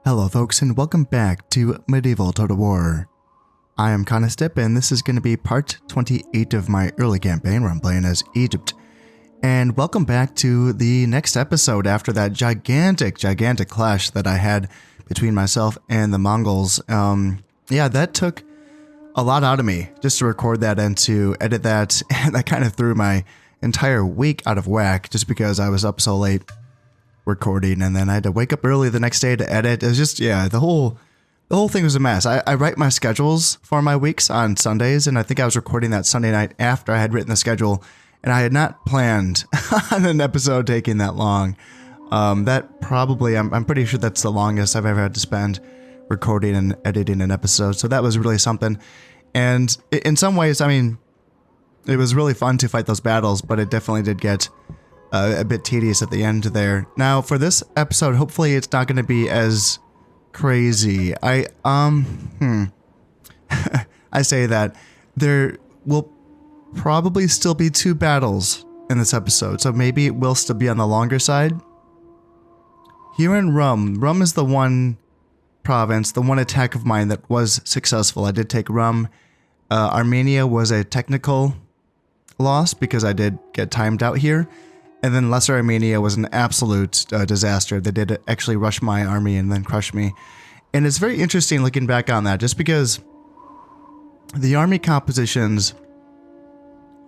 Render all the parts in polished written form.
Hello folks and welcome back to Medieval Total War. I am Conistip and this is going to be part 28 of my early campaign where I'm playing as Egypt. And welcome back to the next episode after that gigantic clash that I had between myself and the Mongols. Yeah, that took a lot out of me just to record that and to edit that, and that kind of threw my entire week out of whack just because I was up so late recording, and then I had to wake up early the next day to edit. It was just, yeah, the whole thing was a mess. I write my schedules for my weeks on Sundays, and I think I was recording that Sunday night after I had written the schedule, and I had not planned on an episode taking that long. That probably, I'm pretty sure that's the longest I've ever had to spend recording and editing an episode, so that was really something. And in some ways, I mean, it was really fun to fight those battles, but it definitely did get a bit tedious at the end there. Now, for this episode, hopefully it's not going to be as crazy. I say that there will probably still be 2 battles in this episode, so maybe it will still be on the longer side. Here in Rum is the one province, the one attack of mine that was successful. I did take Rum. Armenia was a technical loss because I did get timed out here. And then Lesser Armenia was an absolute disaster. They did actually rush my army and then crush me. And it's very interesting looking back on that, just because the army compositions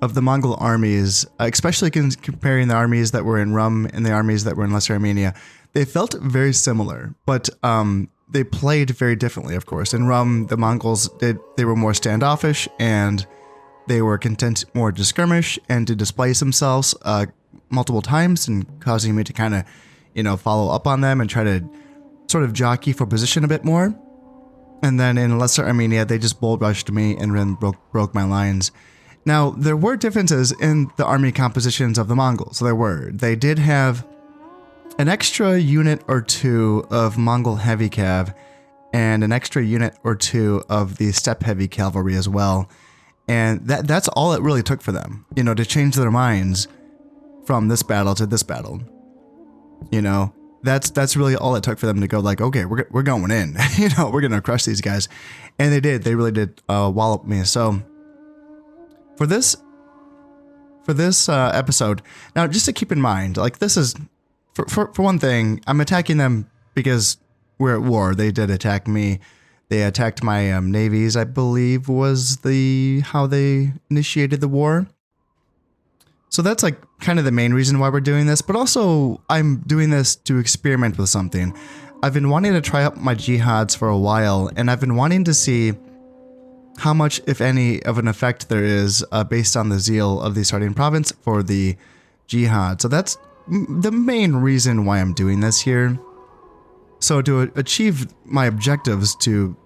of the Mongol armies, especially comparing the armies that were in Rum and the armies that were in Lesser Armenia, they felt very similar, but they played very differently, of course. In Rum, the Mongols, they were more standoffish, and they were content more to skirmish and to displace themselves multiple times, and causing me to kind of, follow up on them and try to sort of jockey for position a bit more. And then in Lesser Armenia, they just bull rushed me and then broke my lines. Now, there were differences in the army compositions of the Mongols. They did have an extra unit or 2 of Mongol heavy cav and an extra unit or 2 of the steppe heavy cavalry as well. And that's all it really took for them, to change their minds from this battle to this battle. That's really all it took for them to go like, okay, we're going in. We're gonna crush these guys, and they did. They really did wallop me. So for this episode, now just to keep in mind, like, this is for one thing, I'm attacking them because we're at war. They did attack me. They attacked my navies, I believe, was how they initiated the war. So that's like kind of the main reason why we're doing this, but also I'm doing this to experiment with something. I've been wanting to try out my jihads for a while, and I've been wanting to see how much, if any, of an effect there is based on the zeal of the Sardian province for the jihad. So that's the main reason why I'm doing this here. So to achieve my objectives to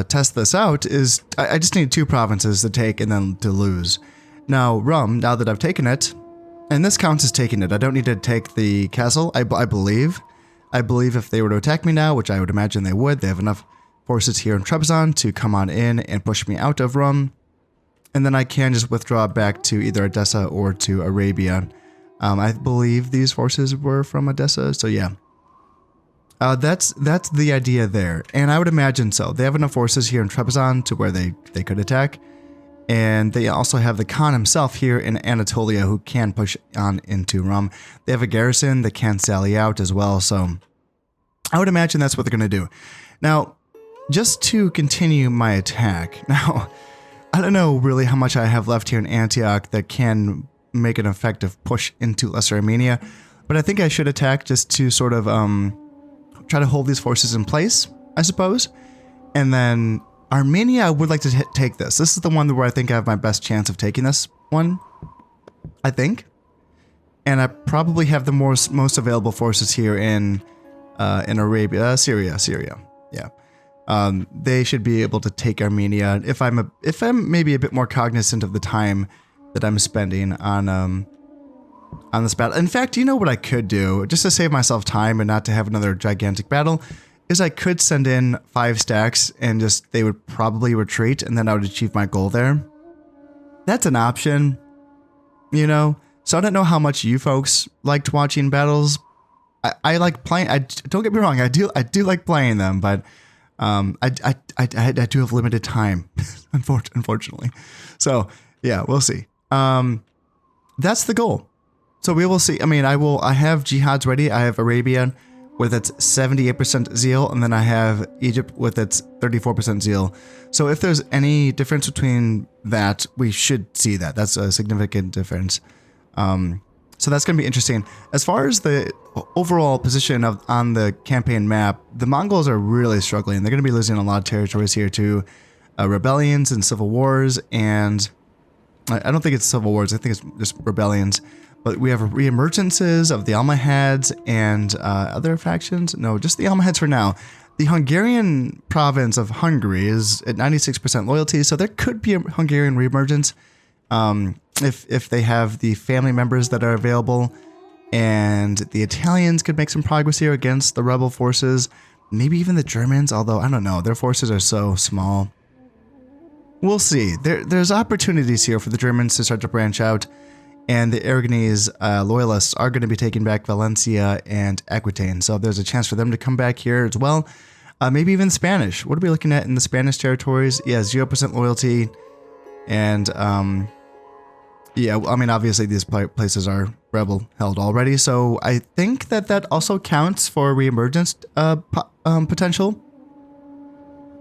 test this out is I just need 2 provinces to take and then to lose. Now Rum, now that I've taken it, and this counts as taking it, I don't need to take the castle, I believe. I believe if they were to attack me now, which I would imagine they would, they have enough forces here in Trebizond to come on in and push me out of Rum. And then I can just withdraw back to either Edessa or to Arabia. I believe these forces were from Edessa, so yeah. That's the idea there, and I would imagine so. They have enough forces here in Trebizond to where they could attack, and they also have the Khan himself here in Anatolia who can push on into Rum. They have a garrison that can sally out as well, so I would imagine that's what they're going to do. Now, just to continue my attack, now, I don't know really how much I have left here in Antioch that can make an effective push into Lesser Armenia, but I think I should attack just to sort of try to hold these forces in place, I suppose. And then Armenia, I would like to take this. This is the one where I think I have my best chance of taking this one, I think. And I probably have the most available forces here in Arabia, Syria. Yeah. They should be able to take Armenia if I'm maybe a bit more cognizant of the time that I'm spending on this battle. In fact, you know what I could do, just to save myself time and not to have another gigantic battle, is I could send in 5 stacks and they would probably retreat, and then I would achieve my goal there. That's an option, So I don't know how much you folks liked watching battles, I like playing. Don't get me wrong. I do like playing them, but I do have limited time, unfortunately. So yeah, we'll see. That's the goal. So we will see. I mean, I have jihads ready. I have Arabia with its 78% zeal, and then I have Egypt with its 34% zeal. So if there's any difference between that, we should see that. That's a significant difference. So that's going to be interesting. As far as the overall position on the campaign map, the Mongols are really struggling. They're going to be losing a lot of territories here to rebellions and civil wars, and I don't think it's civil wars. I think it's just rebellions. But we have reemergences of the Almohads and other factions. No, just the Almohads for now. The Hungarian province of Hungary is at 96% loyalty, so there could be a Hungarian reemergence if they have the family members that are available. And the Italians could make some progress here against the rebel forces. Maybe even the Germans, although I don't know. Their forces are so small. We'll see. There's opportunities here for the Germans to start to branch out. And the Aragonese loyalists are going to be taking back Valencia and Aquitaine. So there's a chance for them to come back here as well. Maybe even Spanish. What are we looking at in the Spanish territories? Yeah, 0% loyalty. And yeah, I mean, obviously these places are rebel held already. So I think that also counts for reemergence potential.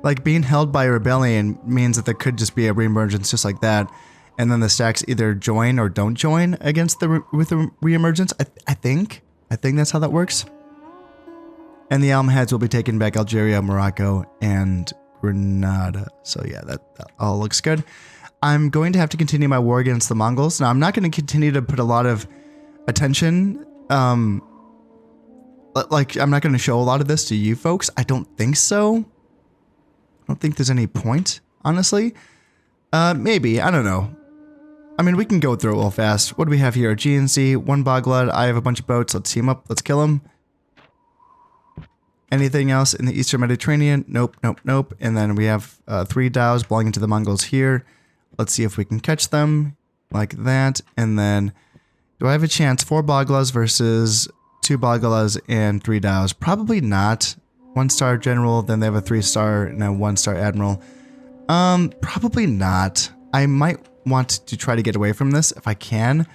Like being held by a rebellion means that there could just be a reemergence just like that. And then the stacks either join or don't join against with the reemergence. I think that's how that works. And the Almohads will be taking back Algeria, Morocco, and Grenada. So yeah, that all looks good. I'm going to have to continue my war against the Mongols. Now I'm not going to continue to put a lot of attention. Like I'm not going to show a lot of this to you folks. I don't think so. I don't think there's any point, honestly. Maybe, I don't know. I mean, we can go through it real fast. What do we have here? GNC, one Boglud. I have a bunch of boats. Let's team up. Let's kill them. Anything else in the Eastern Mediterranean? Nope, nope, nope. And then we have 3 dhows belonging to the Mongols here. Let's see if we can catch them like that. And then, do I have a chance? 4 Boglas versus 2 Boglas and 3 dhows. Probably not. 1-star general, then they have a 3-star and a 1-star admiral. Probably not. I might want to try to get away from this if I can,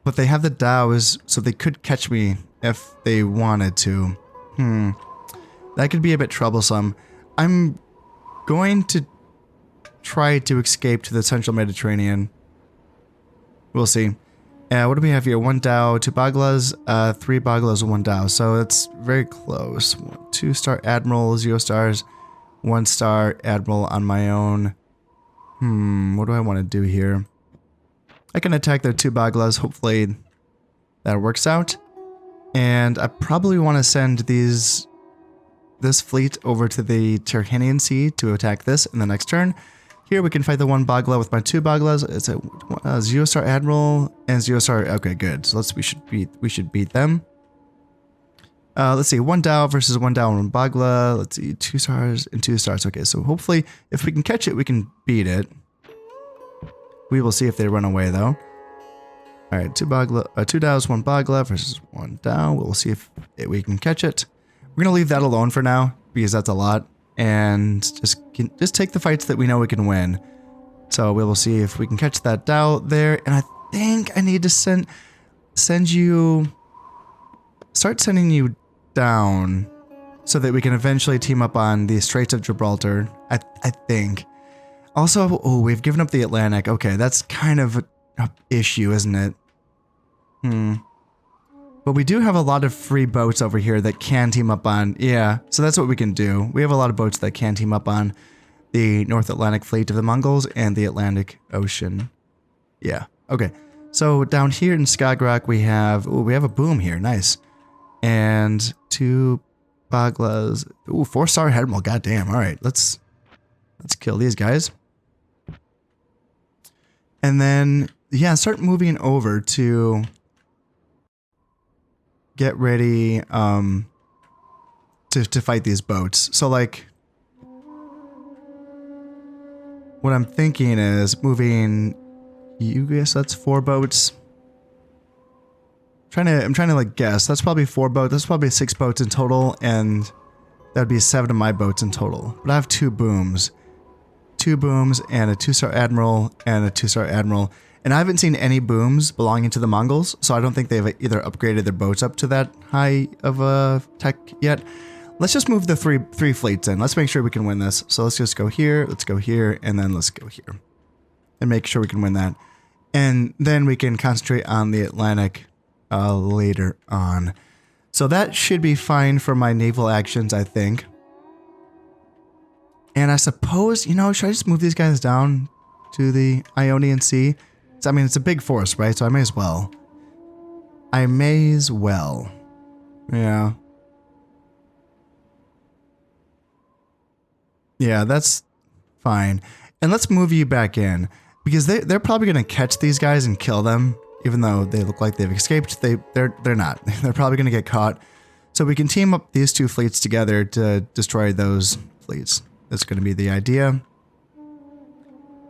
but they have the dhows, so they could catch me if they wanted to. That could be a bit troublesome. I'm going to try to escape to the central Mediterranean. We'll see. What do we have here? 1 dhow, 2 Boglas, 3 Boglas, 1 dhow. So it's very close. 2-star admiral, 0 stars, 1-star admiral on my own. What do I want to do here? I can attack their 2 Boglas. Hopefully that works out. And I probably want to send this fleet over to the Tyrrhenian Sea to attack this in the next turn. Here we can fight the 1 Bogla with my 2 Boglas. It's a 0-star admiral and 0-star. Okay, good. So we should beat them. Let's see, 1 dhow versus 1 dhow and 1 Bogla. Let's see, 2 stars and 2 stars. Okay, so hopefully if we can catch it, we can beat it. We will see if they run away though. All right, 2 dhows, 1 Bogla versus 1 dhow. We'll see if we can catch it. We're gonna leave that alone for now because that's a lot, and just take the fights that we know we can win. So we will see if we can catch that dhow there. And I think I need to start sending you down so that we can eventually team up on the Straits of Gibraltar. I think. Also, oh, we've given up the Atlantic. Okay, that's kind of an issue, isn't it? But we do have a lot of free boats over here that can team up on. Yeah, so that's what we can do. We have a lot of boats that can team up on the North Atlantic Fleet of the Mongols and the Atlantic Ocean. Yeah, okay. So down here in Skagerrak we have a boom here. Nice. And 2 Boglas. Ooh, 4-star admiral. Goddamn. All right, let's kill these guys. And then yeah, start moving over to get ready to fight these boats. So like what I'm thinking is moving you guess that's 4 boats. I'm trying to like guess. That's probably 4 boats. That's probably 6 boats in total, and that would be 7 of my boats in total. But I have 2 booms. 2 booms and a 2-star admiral and a 2-star admiral. And I haven't seen any booms belonging to the Mongols, so I don't think they've either upgraded their boats up to that high of a tech yet. Let's just move the three fleets in. Let's make sure we can win this. So let's just go here, let's go here, and then let's go here. And make sure we can win that. And then we can concentrate on the Atlantic later on. So that should be fine for my naval actions, I think. And I suppose, you know, should I just move these guys down to the Ionian Sea? I mean, it's a big force, right? So I may as well. I may as well. Yeah. Yeah, that's fine. And let's move you back in. Because they're probably going to catch these guys and kill them. Even though they look like they've escaped, they're not. They're probably going to get caught. So we can team up these 2 fleets together to destroy those fleets. That's going to be the idea.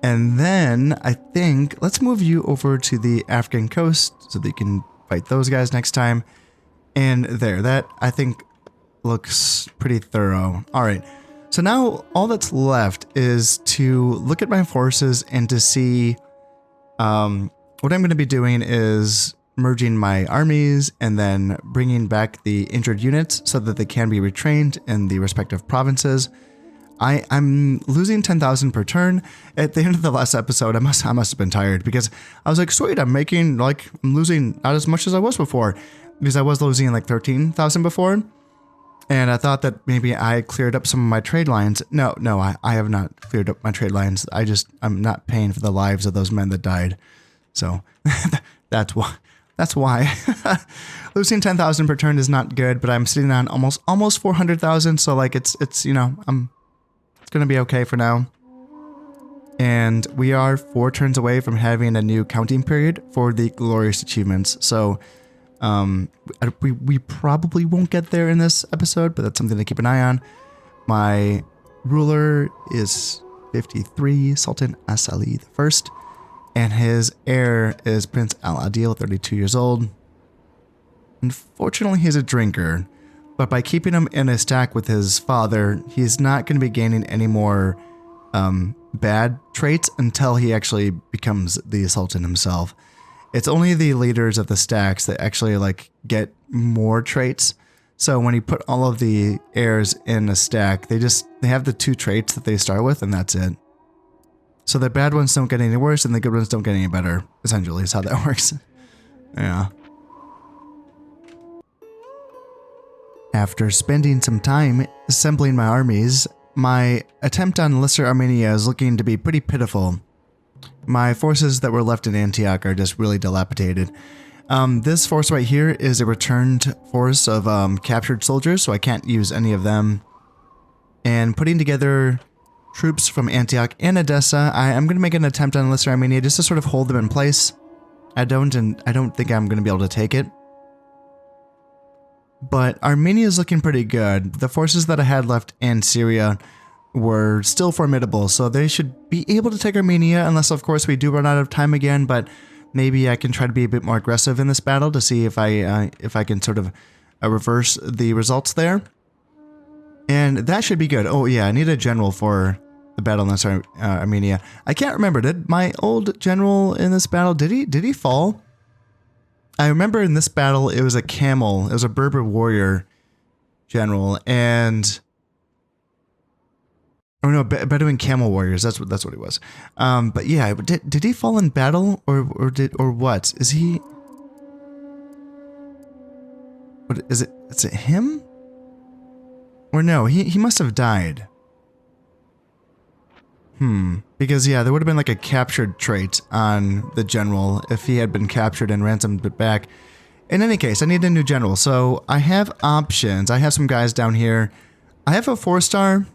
And then I think let's move you over to the African coast so that you can fight those guys next time. And there, that I think looks pretty thorough. All right. So now all that's left is to look at my forces and to see what I'm going to be doing is merging my armies and then bringing back the injured units so that they can be retrained in the respective provinces. I'm losing 10,000 per turn. At the end of the last episode, I must have been tired because I was like, sweet, I'm losing not as much as I was before because I was losing like 13,000 before. And I thought that maybe I cleared up some of my trade lines. No, I have not cleared up my trade lines. I'm not paying for the lives of those men that died. So that's why. Losing 10,000 per turn is not good, but I'm sitting on almost 400,000. So like it's you know, it's going to be okay for now. And we are 4 turns away from having a new counting period for the glorious achievements. So we probably won't get there in this episode, but that's something to keep an eye on. My ruler is 53, Sultan Asali I, and his heir is Prince Al-Adil, 32 years old. Unfortunately, he's a drinker, but by keeping him in a stack with his father, he's not going to be gaining any more bad traits until he actually becomes the Sultan himself. It's only the leaders of the stacks that actually like get more traits. So when you put all of the heirs in a stack, they have the 2 traits that they start with, and that's it. So the bad ones don't get any worse, and the good ones don't get any better. Essentially, is how that works. Yeah. After spending some time assembling my armies, my attempt on Lesser Armenia is looking to be pretty pitiful. My forces that were left in Antioch are just really dilapidated. This force right here is a returned force of captured soldiers, so I can't use any of them. And putting together troops from Antioch and Edessa, I am going to make an attempt on Lesser Armenia just to sort of hold them in place. I don't think I'm going to be able to take it. But Armenia is looking pretty good. The forces that I had left in Syria were still formidable, so they should be able to take Armenia, unless of course we do run out of time again, but maybe I can try to be a bit more aggressive in this battle to see if I can sort of reverse the results there. And that should be good. Oh yeah, I need a general for the battle in Armenia. I can't remember, did my old general in this battle, did he fall? I remember in this battle it was a camel, it was a Berber warrior general, and or no, Bedouin camel warriors. That's what it was. But yeah, did he fall in battle or what? Is he? What is it? Is it him? Or no? He must have died. Because yeah, there would have been like a captured trait on the general if he had been captured and ransomed back. In any case, I need a new general, so I have options. I have some guys down here. I have a 4-star.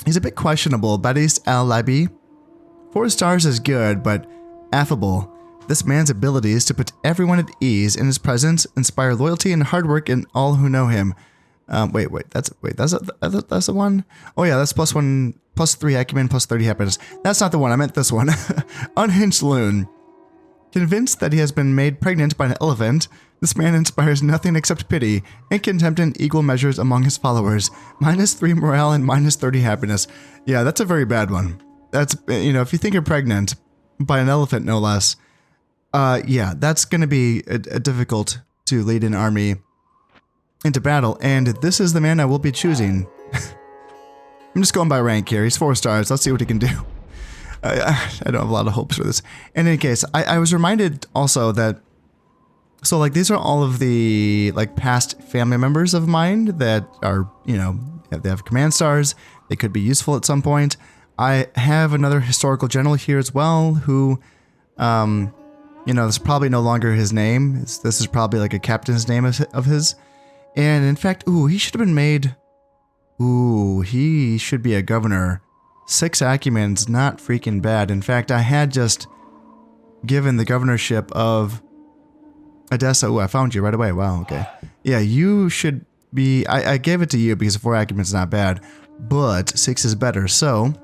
He's a bit questionable, Badis al-Labi. 4 stars is good, but affable. This man's ability is to put everyone at ease in his presence, inspire loyalty and hard work in all who know him. Wait, that's the one? Oh yeah, that's +1, +3 acumen, +30 happiness. That's not the one, I meant this one. Unhinged Loon. Convinced that he has been made pregnant by an elephant, this man inspires nothing except pity and contempt in equal measures among his followers. -3 morale and -30 happiness. Yeah, that's a very bad one. That's, you know, if you think you're pregnant by an elephant, no less, yeah, that's going to be a difficult to lead an army into battle. And this is the man I will be choosing. I'm just going by rank here. He's 4 stars. Let's see what he can do. I don't have a lot of hopes for this. In any case, I was reminded also that, so like these are all of the like past family members of mine that are, you know, they have command stars. They could be useful at some point. I have another historical general here as well who, you know, this is probably no longer his name. This is probably like a captain's name of his. And in fact, ooh, he should have been made, ooh, he should be a governor. 6 acumen's not freaking bad. In fact, I had just given the governorship of Edessa. Oh, I found you right away. Wow, okay. Yeah, you should be... I gave it to you because 4 acumen's not bad, but 6 is better. So,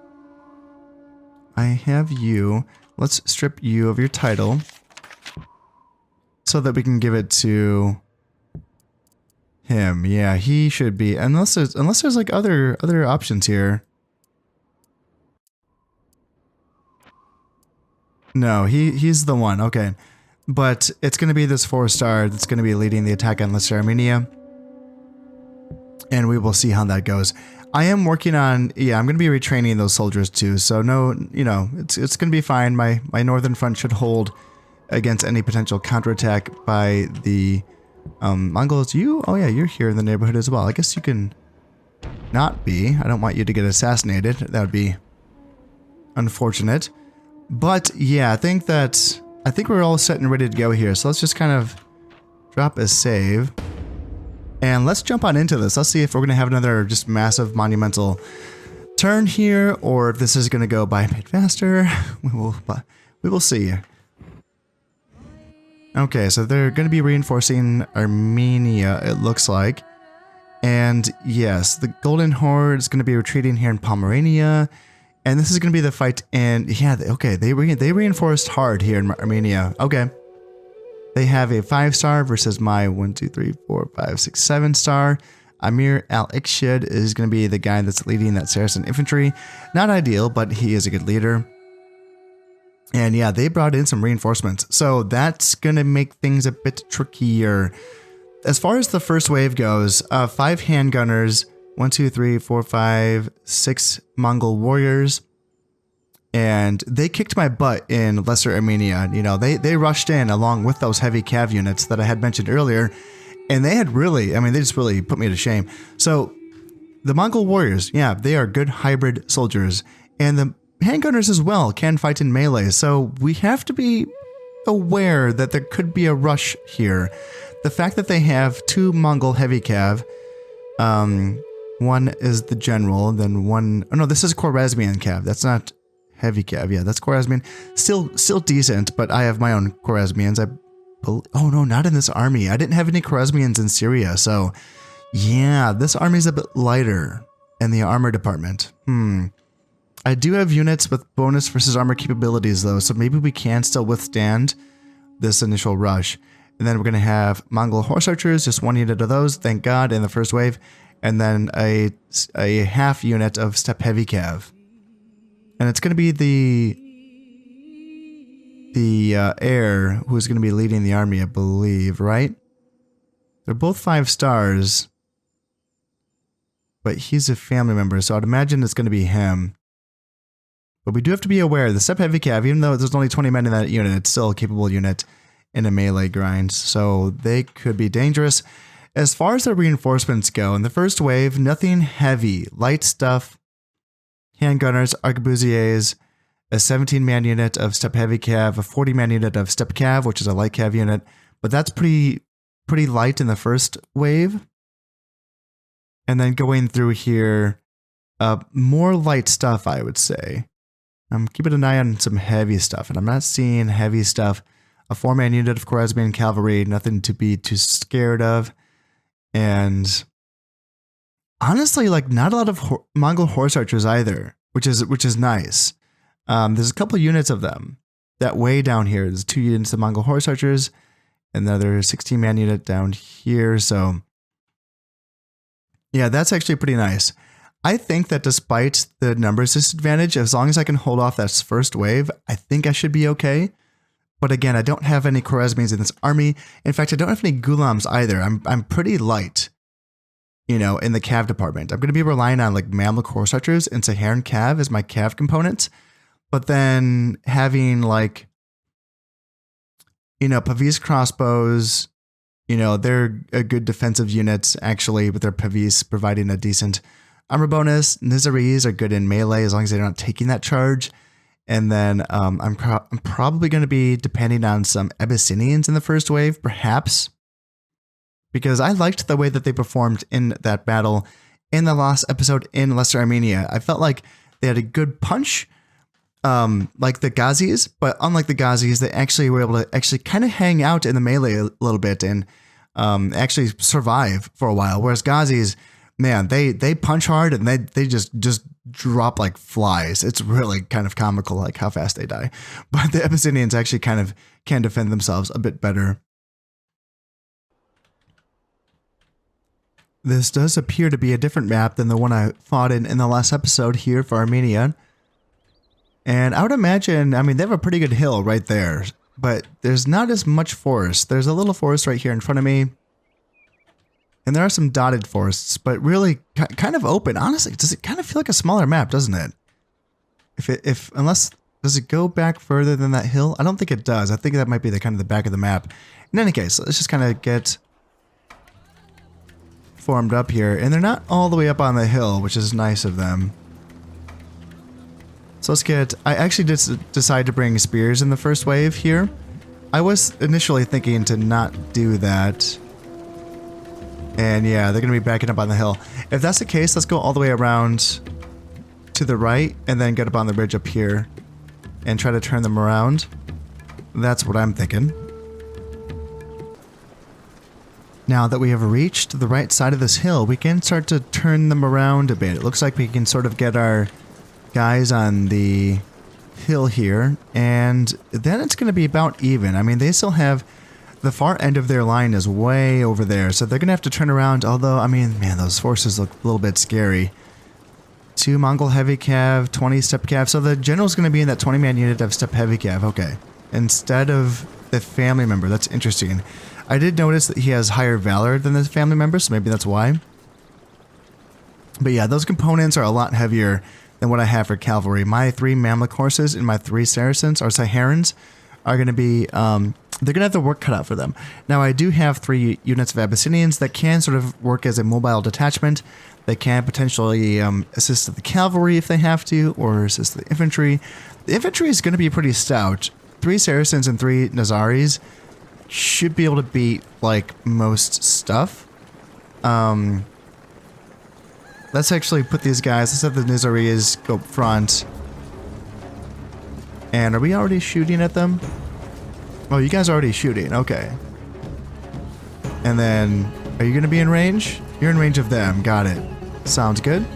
I have you. Let's strip you of your title so that we can give it to him. Yeah, he should be... Unless there's like other options here. No, he's the one. Okay. But it's going to be this 4-star that's going to be leading the attack on Lesser Armenia. And we will see how that goes. I am working on, yeah, I'm going to be retraining those soldiers too. So no, you know, it's going to be fine. My northern front should hold against any potential counterattack by the Mongols. Oh yeah, you're here in the neighborhood as well. I guess you can not be. I don't want you to get assassinated. That would be unfortunate. But yeah, I think we're all set and ready to go here. So let's just kind of drop a save. And let's jump on into this. Let's see if we're going to have another just massive monumental turn here, or if this is going to go by a bit faster. We will see. Okay, so they're going to be reinforcing Armenia, it looks like. And yes, the Golden Horde is going to be retreating here in Pomerania. And this is going to be the fight in... Yeah, okay, they reinforced hard here in Armenia. Okay. They have a 5-star versus my 1, 2, 3, 4, 5, 6, 7-star. Amir al-Ikshid is going to be the guy that's leading that Saracen infantry. Not ideal, but he is a good leader. And yeah, they brought in some reinforcements. So that's going to make things a bit trickier. As far as the first wave goes, 5 handgunners... 1, 2, 3, 4, 5, 6 Mongol warriors. And they kicked my butt in Lesser Armenia. You know, they rushed in along with those heavy cav units that I had mentioned earlier. And they had really, I mean, they just really put me to shame. So the Mongol warriors, yeah, they are good hybrid soldiers. And the handgunners as well can fight in melee. So we have to be aware that there could be a rush here. The fact that they have 2 Mongol heavy cav, one is the general, then one... Oh no, this is Khwarezmian cav. That's not heavy cav. Yeah, that's Khwarezmian. Still decent, but I have my own Khwarezmians. Oh no, not in this army. I didn't have any Khwarezmians in Syria, so... Yeah, this army's a bit lighter in the armor department. I do have units with bonus versus armor capabilities, though, so maybe we can still withstand this initial rush. And then we're going to have Mongol horse archers, just 1 unit of those, thank God, in the first wave. And then a half unit of steppe heavy cav. And it's going to be the heir who's going to be leading the army, I believe, right? They're both 5 stars. But he's a family member, so I'd imagine it's going to be him. But we do have to be aware, the steppe heavy cav, even though there's only 20 men in that unit, it's still a capable unit in a melee grind. So they could be dangerous. As far as the reinforcements go, in the first wave, nothing heavy. Light stuff, handgunners, arquebusiers, a 17-man unit of steppe heavy cav, a 40-man unit of steppe cav, which is a light cav unit. But that's pretty light in the first wave. And then going through here, more light stuff, I would say. I'm keeping an eye on some heavy stuff, and I'm not seeing heavy stuff. A 4-man unit of Khwarezmian cavalry, nothing to be too scared of. And honestly, like, not a lot of Mongol horse archers either, which is nice. There's a couple units of them. that way down here. There's 2 units of Mongol horse archers, another 16-man unit down here. So yeah, that's actually pretty nice. I think that despite the numbers disadvantage, as long as I can hold off that first wave, I think I should be okay. But again, I don't have any Khwarezmis in this army. In fact, I don't have any Ghulams either. I'm pretty light, you know, in the Cav department. I'm going to be relying on like Mamluk horse archers and Saharan Cav as my Cav component. But then having like, you know, Pavis crossbows, you know, they're a good defensive unit actually with their Pavis providing a decent armor bonus. Nizaris are good in melee as long as they're not taking that charge. And then I'm probably going to be depending on some Abyssinians in the first wave, perhaps. Because I liked the way that they performed in that battle in the last episode in Lesser Armenia. I felt like they had a good punch, like the Ghazis, but unlike the Ghazis, they actually were able to actually kind of hang out in the melee a little bit and actually survive for a while. Whereas Ghazis, man, they punch hard and they just drop like flies. It's really kind of comical, like how fast they die. But the Abyssinians actually kind of can defend themselves a bit better. This does appear to be a different map than the one I fought in the last episode here for Armenia. And I would imagine, I mean, they have a pretty good hill right there, but there's not as much forest. There's a little forest right here in front of me. And there are some dotted forests, but really kind of open. Honestly, does it kind of feel like a smaller map, doesn't it? Does it go back further than that hill? I don't think it does. I think that might be the kind of the back of the map. In any case, let's just kind of get formed up here. And they're not all the way up on the hill, which is nice of them. So let's get... I actually did decide to bring spears in the first wave here. I was initially thinking to not do that. And yeah, they're going to be backing up on the hill. If that's the case, let's go all the way around to the right and then get up on the ridge up here and try to turn them around. That's what I'm thinking. Now that we have reached the right side of this hill, we can start to turn them around a bit. It looks like we can sort of get our guys on the hill here, and then it's going to be about even. I mean, they still have the far end of their line is way over there, so they're going to have to turn around, although, I mean, man, those forces look a little bit scary. 2 Mongol heavy cav, 20 step cav, so the general's going to be in that 20-man unit of step heavy cav, okay. Instead of the family member, that's interesting. I did notice that he has higher valor than the family member, so maybe that's why. But yeah, those components are a lot heavier than what I have for cavalry. My 3 Mamluk horses and my 3 Saracens, or Saharans, are going to be, they're going to have the work cut out for them. Now, I do have 3 units of Abyssinians that can sort of work as a mobile detachment. They can potentially assist the cavalry if they have to, or assist the infantry. The infantry is going to be pretty stout. 3 Saracens and 3 Nazaris should be able to beat, like, most stuff. Let's actually put these guys, let's have the Nizaris go up front. And are we already shooting at them? Oh, you guys are already shooting, okay. And then, are you going to be in range? You're in range of them, got it. Sounds good.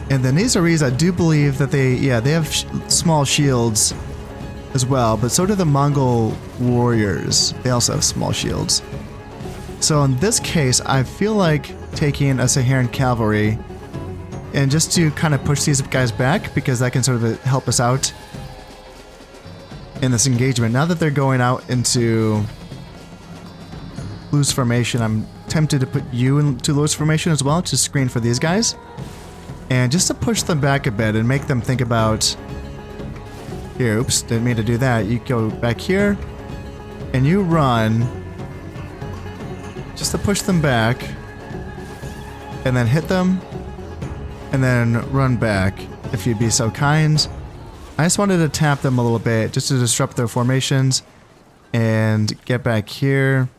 And the Nizaris, I do believe that they have small shields as well, but so do the Mongol warriors. They also have small shields. So in this case, I feel like taking a Saharan cavalry and just to kind of push these guys back, because that can sort of help us out in this engagement. Now that they're going out into loose formation, I'm tempted to put you into loose formation as well to screen for these guys. And just to push them back a bit and make them think about... Here, oops, didn't mean to do that. You go back here, and you run, just to push them back, and then hit them, and then run back, if you'd be so kind. I just wanted to tap them a little bit, just to disrupt their formations, and get back here.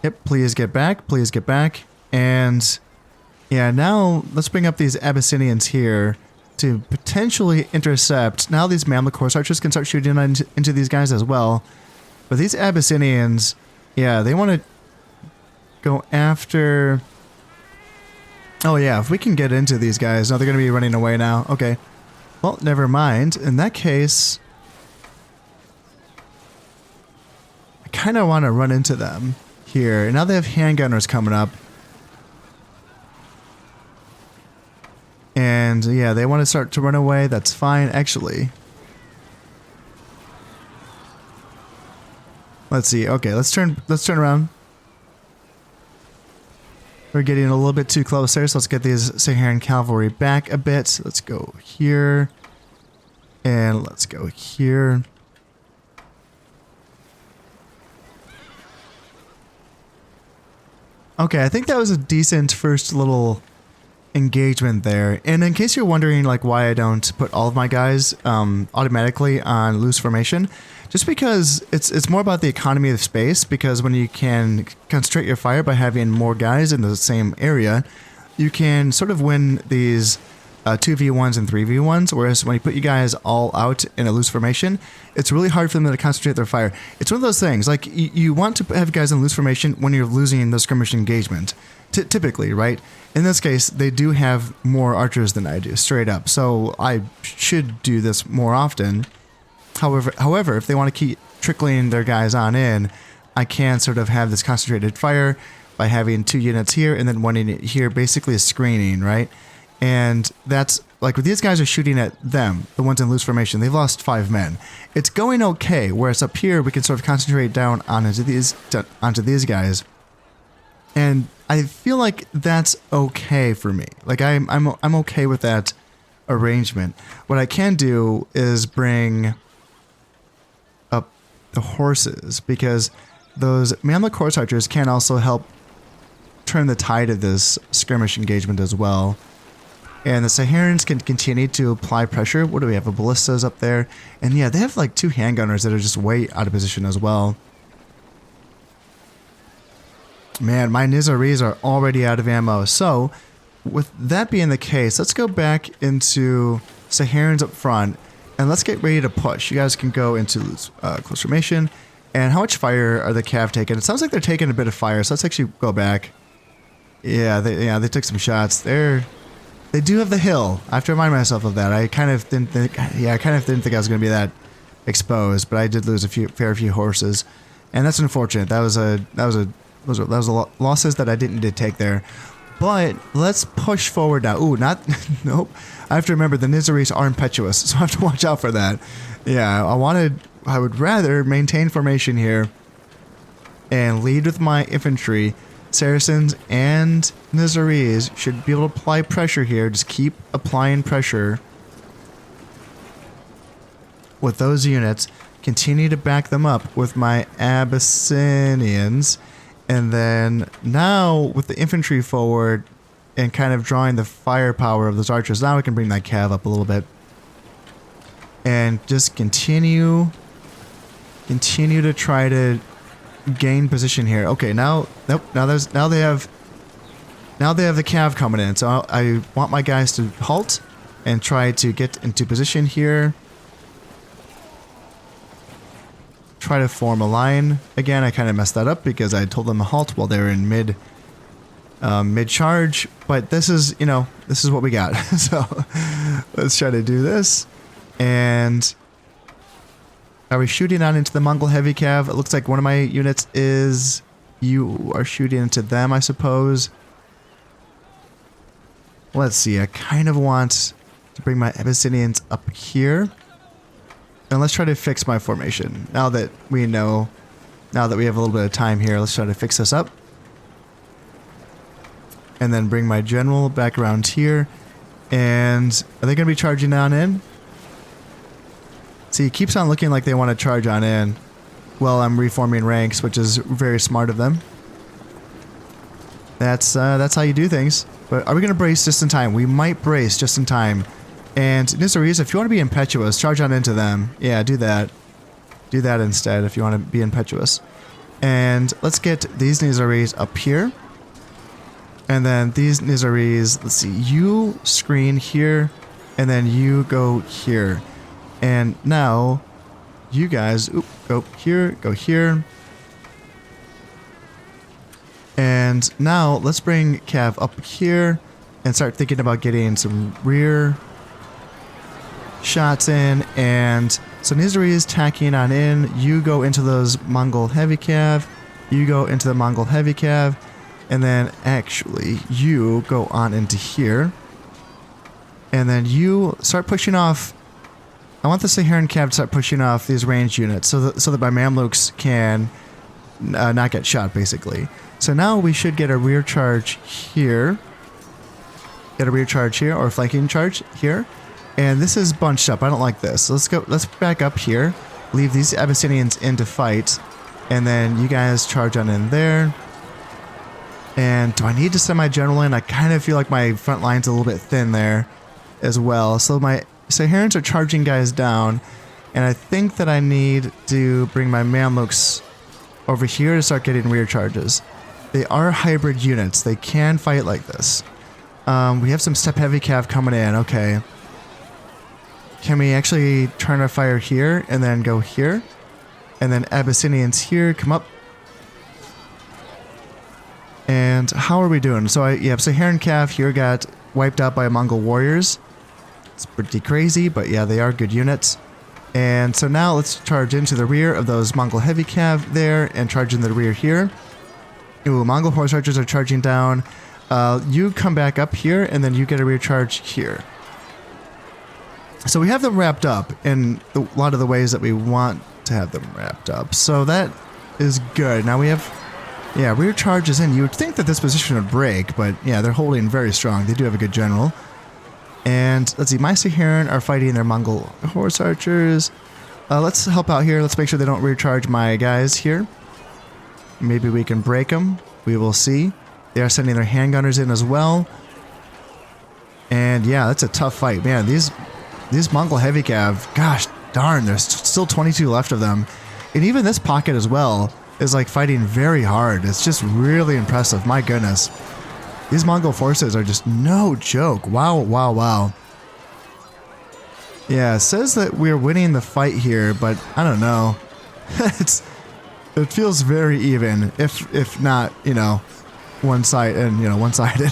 Yep, please get back, please get back. And yeah, now let's bring up these Abyssinians here to potentially intercept. Now these Mamluk horse archers can start shooting into these guys as well. But these Abyssinians, yeah, they want to go after Oh yeah, if we can get into these guys. No, they're going to be running away now. Okay. Well, never mind. In that case, I kind of want to run into them here. Now they have handgunners coming up. And yeah, they want to start to run away. That's fine, actually. Let's see. Okay, let's turn around. We're getting a little bit too close there, so let's get these Saharan cavalry back a bit. Let's go here. And let's go here. Okay, I think that was a decent first little engagement there. And in case you're wondering like why I don't put all of my guys automatically on loose formation, just because it's more about the economy of space, because when you can concentrate your fire by having more guys in the same area, you can sort of win these 2v1s and 3v1s, whereas when you put you guys all out in a loose formation, it's really hard for them to concentrate their fire. It's one of those things, like you want to have guys in loose formation when you're losing the skirmish engagement, typically, right? In this case, they do have more archers than I do, straight up, so I should do this more often. However, if they want to keep trickling their guys on in, I can sort of have this concentrated fire by having 2 units here and then 1 unit here, basically a screening, right? And that's, like, these guys are shooting at them, the ones in loose formation. They've lost 5 men. It's going okay, whereas up here, we can sort of concentrate down onto these guys. And I feel like that's okay for me. Like, I'm okay with that arrangement. What I can do is bring up the horses, because those Mamluk horse archers can also help turn the tide of this skirmish engagement as well. And the Saharans can continue to apply pressure. What do we have? A ballistas up there. And yeah, they have like 2 handgunners that are just way out of position as well. Man, my Nizaris are already out of ammo. So, with that being the case, let's go back into Saharans up front. And let's get ready to push. You guys can go into close formation. And how much fire are the Cav taking? It sounds like they're taking a bit of fire. So let's actually go back. Yeah, they took some shots. They do have the hill. I have to remind myself of that. I kind of didn't think I was going to be that exposed, but I did lose a fair few horses, and that's unfortunate. That was losses that I didn't need to take there. But let's push forward now. Ooh, nope. I have to remember the Nizaris are impetuous, so I have to watch out for that. Yeah, I would rather maintain formation here and lead with my infantry. Saracens and Nizaris should be able to apply pressure here. Just keep applying pressure with those units. Continue to back them up with my Abyssinians. And then now with the infantry forward and kind of drawing the firepower of those archers, now we can bring that cav up a little bit. And just continue to try to gain position here. Okay, now they have the cav coming in, so I want my guys to halt and try to get into position here. Try to form a line. Again, I kind of messed that up because I told them to halt while they were in mid charge, but this is what we got. So let's try to do this. And are we shooting on into the Mongol heavy cav? It looks like one of my units is... You are shooting into them, I suppose. Let's see. I kind of want to bring my Abyssinians up here. And let's try to fix my formation. Now that we have a little bit of time here, let's try to fix this up. And then bring my general back around here. And are they going to be charging on in? See, it keeps on looking like they want to charge on in. Well, I'm reforming ranks, which is very smart of them. That's how you do things. But are we going to brace just in time? We might brace just in time. And Nizaris, if you want to be impetuous, charge on into them. Yeah, do that. Do that instead if you want to be impetuous. And let's get these Nizaris up here. And then these Nizaris, let's see, you screen here, and then you go here. And now, you guys, go here. And now, let's bring Cav up here. and start thinking about getting some rear shots in. And so Nizari is tacking on in. You go into those Mongol heavy cav. You go into the Mongol heavy cav. And then actually you go on into here. And then you start pushing off. I want the Saharan cav to start pushing off these ranged units so that my Mamluks can not get shot, basically. So now we should get a rear charge here. Get a rear charge here, or a flanking charge here. And this is bunched up. I don't like this. So let's back up here. Leave these Abyssinians in to fight. And then you guys charge on in there. And do I need to send my general in? I kind of feel like my front line's a little bit thin there as well. So my Saharans are charging guys down. And I think that I need to bring my Mamluks over here to start getting rear charges. They are hybrid units. They can fight like this. We have some step heavy cav coming in. Okay. Can we actually turn our fire here and then go here? And then Abyssinians here, come up. And how are we doing? So Saharan cav here got wiped out by Mongol warriors. It's pretty crazy, but yeah, they are good units. And so now let's charge into the rear of those Mongol heavy cav there and charge in the rear here. Ooh, Mongol horse archers are charging down. You come back up here and then you get a rear charge here. So we have them wrapped up in a lot of the ways that we want to have them wrapped up. So that is good. Now we have, rear charges in. You would think that this position would break, but yeah, they're holding very strong. They do have a good general. And let's see, my Saharan are fighting their Mongol horse archers. Let's help out here. Let's make sure they don't rear charge my guys here. Maybe we can break them. We will see. They are sending their handgunners in as well. And yeah, that's a tough fight. Man, these Mongol heavy cav, gosh darn, there's still 22 left of them. And even this pocket as well is like fighting very hard. It's just really impressive. My goodness. These Mongol forces are just no joke. Wow, wow, wow. Yeah, it says that we're winning the fight here, but I don't know. It feels very even, if not, one-sided.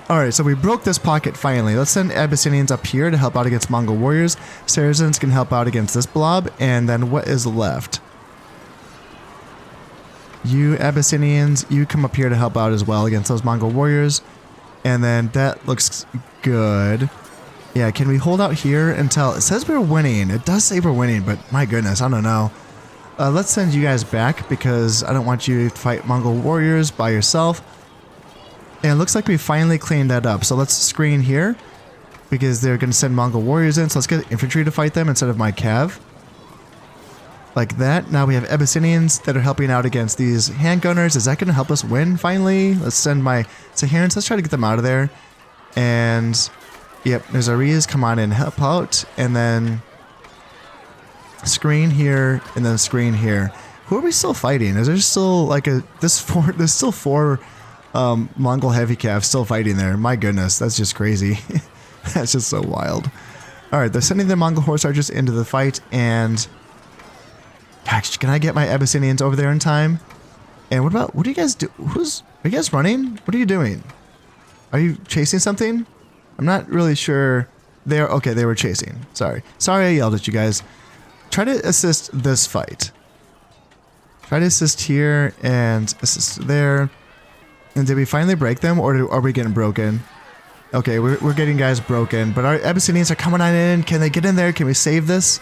All right, so we broke this pocket finally. Let's send Abyssinians up here to help out against Mongol warriors. Saracens can help out against this blob, and then what is left? You Abyssinians, you come up here to help out as well against those Mongol warriors. And then that looks good. Yeah, can we hold out here until... It says we're winning. It does say we're winning, but my goodness, I don't know. Let's send you guys back because I don't want you to fight Mongol warriors by yourself. And it looks like we finally cleaned that up. So let's screen here because they're going to send Mongol warriors in. So let's get infantry to fight them instead of my cav. Like that. Now we have Abyssinians that are helping out against these handgunners. Is that going to help us win finally? Let's send my Saharans. Let's try to get them out of there. And yep, there's Arias. Come on and help out. And then screen here and then screen here. Who are we still fighting? Is there still like there's still four Mongol heavy cav still fighting there. My goodness, that's just crazy. That's just so wild. All right, they're sending the Mongol horse archers into the fight. And gosh, can I get my Abyssinians over there in time? And what do you guys do? Are you guys running? What are you doing? Are you chasing something? I'm not really sure. They were chasing. Sorry I yelled at you guys. Try to assist this fight. Try to assist here and assist there. And did we finally break them, or are we getting broken? Okay, we're getting guys broken, but our Abyssinians are coming on in. Can they get in there? Can we save this?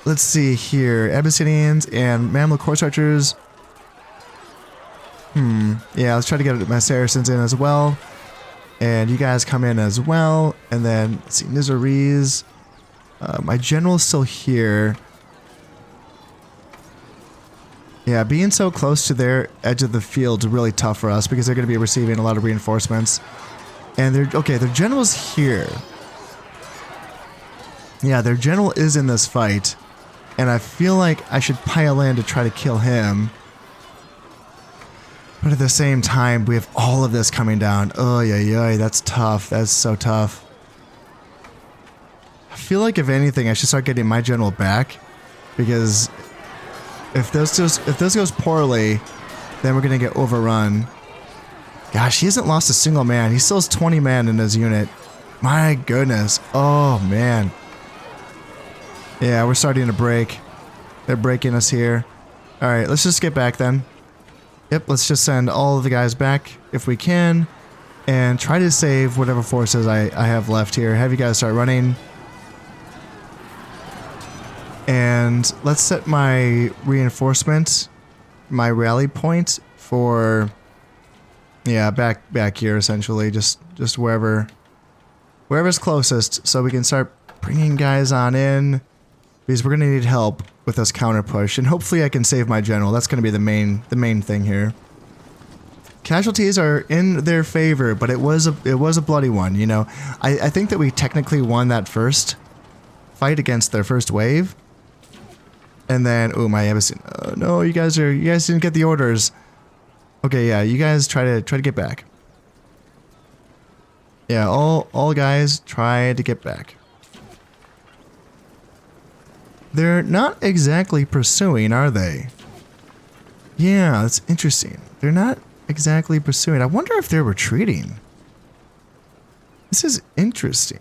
Let's see here. Abyssinians and Mamluk horse archers. Yeah, let's try to get my Saracens in as well. And you guys come in as well. And then, let's see, Nizaris. My general's still here. Yeah, being so close to their edge of the field is really tough for us because they're going to be receiving a lot of reinforcements. And their general's here. Yeah, their general is in this fight. And I feel like I should pile in to try to kill him. But at the same time, we have all of this coming down. Oh, yeah, that's tough. That's so tough. I feel like if anything, I should start getting my general back. Because if this goes poorly, then we're going to get overrun. Gosh, he hasn't lost a single man. He still has 20 men in his unit. My goodness. Oh, man. Yeah, we're starting to break. They're breaking us here. Alright, let's just get back then. Yep, let's just send all of the guys back if we can. And try to save whatever forces I have left here. Have you guys start running. And let's set my reinforcement, my rally point for, yeah, back here essentially, just wherever's closest, so we can start bringing guys on in, because we're gonna need help with this counter push, and hopefully I can save my general. That's gonna be the main thing here. Casualties are in their favor, but it was a bloody one. You know, I think that we technically won that first fight against their first wave. And then, oh, my embassy. No, you guys didn't get the orders. Okay, yeah, you guys try to get back. Yeah, all guys try to get back. They're not exactly pursuing, are they? Yeah, that's interesting. They're not exactly pursuing. I wonder if they're retreating. This is interesting.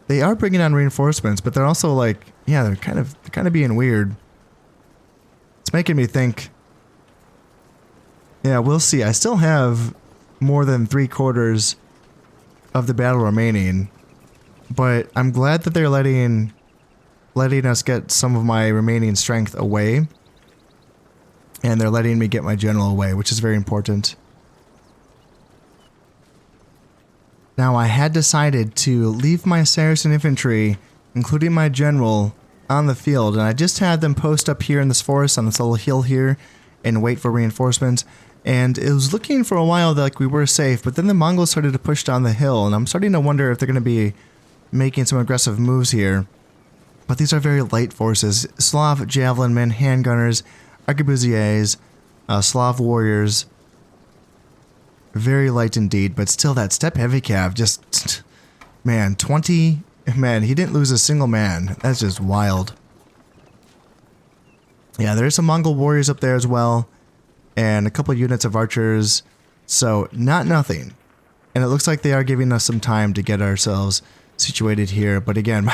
They are bringing on reinforcements, but they're also like, yeah, they're kind of being weird. It's making me think. Yeah, we'll see. I still have more than 3/4 of the battle remaining, but I'm glad that they're letting us get some of my remaining strength away, and they're letting me get my general away, which is very important. Now, I had decided to leave my Saracen infantry, including my general, on the field, and I just had them post up here in this forest on this little hill here and wait for reinforcements. And it was looking for a while like we were safe, but then the Mongols started to push down the hill, and I'm starting to wonder if they're going to be making some aggressive moves here. But these are very light forces. Slav javelin men, handgunners, arquebusiers, Slav warriors. Very light indeed, but still that steppe heavy cav just, man, 20, man, he didn't lose a single man. That's just wild. Yeah, there's some Mongol warriors up there as well, and a couple units of archers, so not nothing. And it looks like they are giving us some time to get ourselves situated here, but again,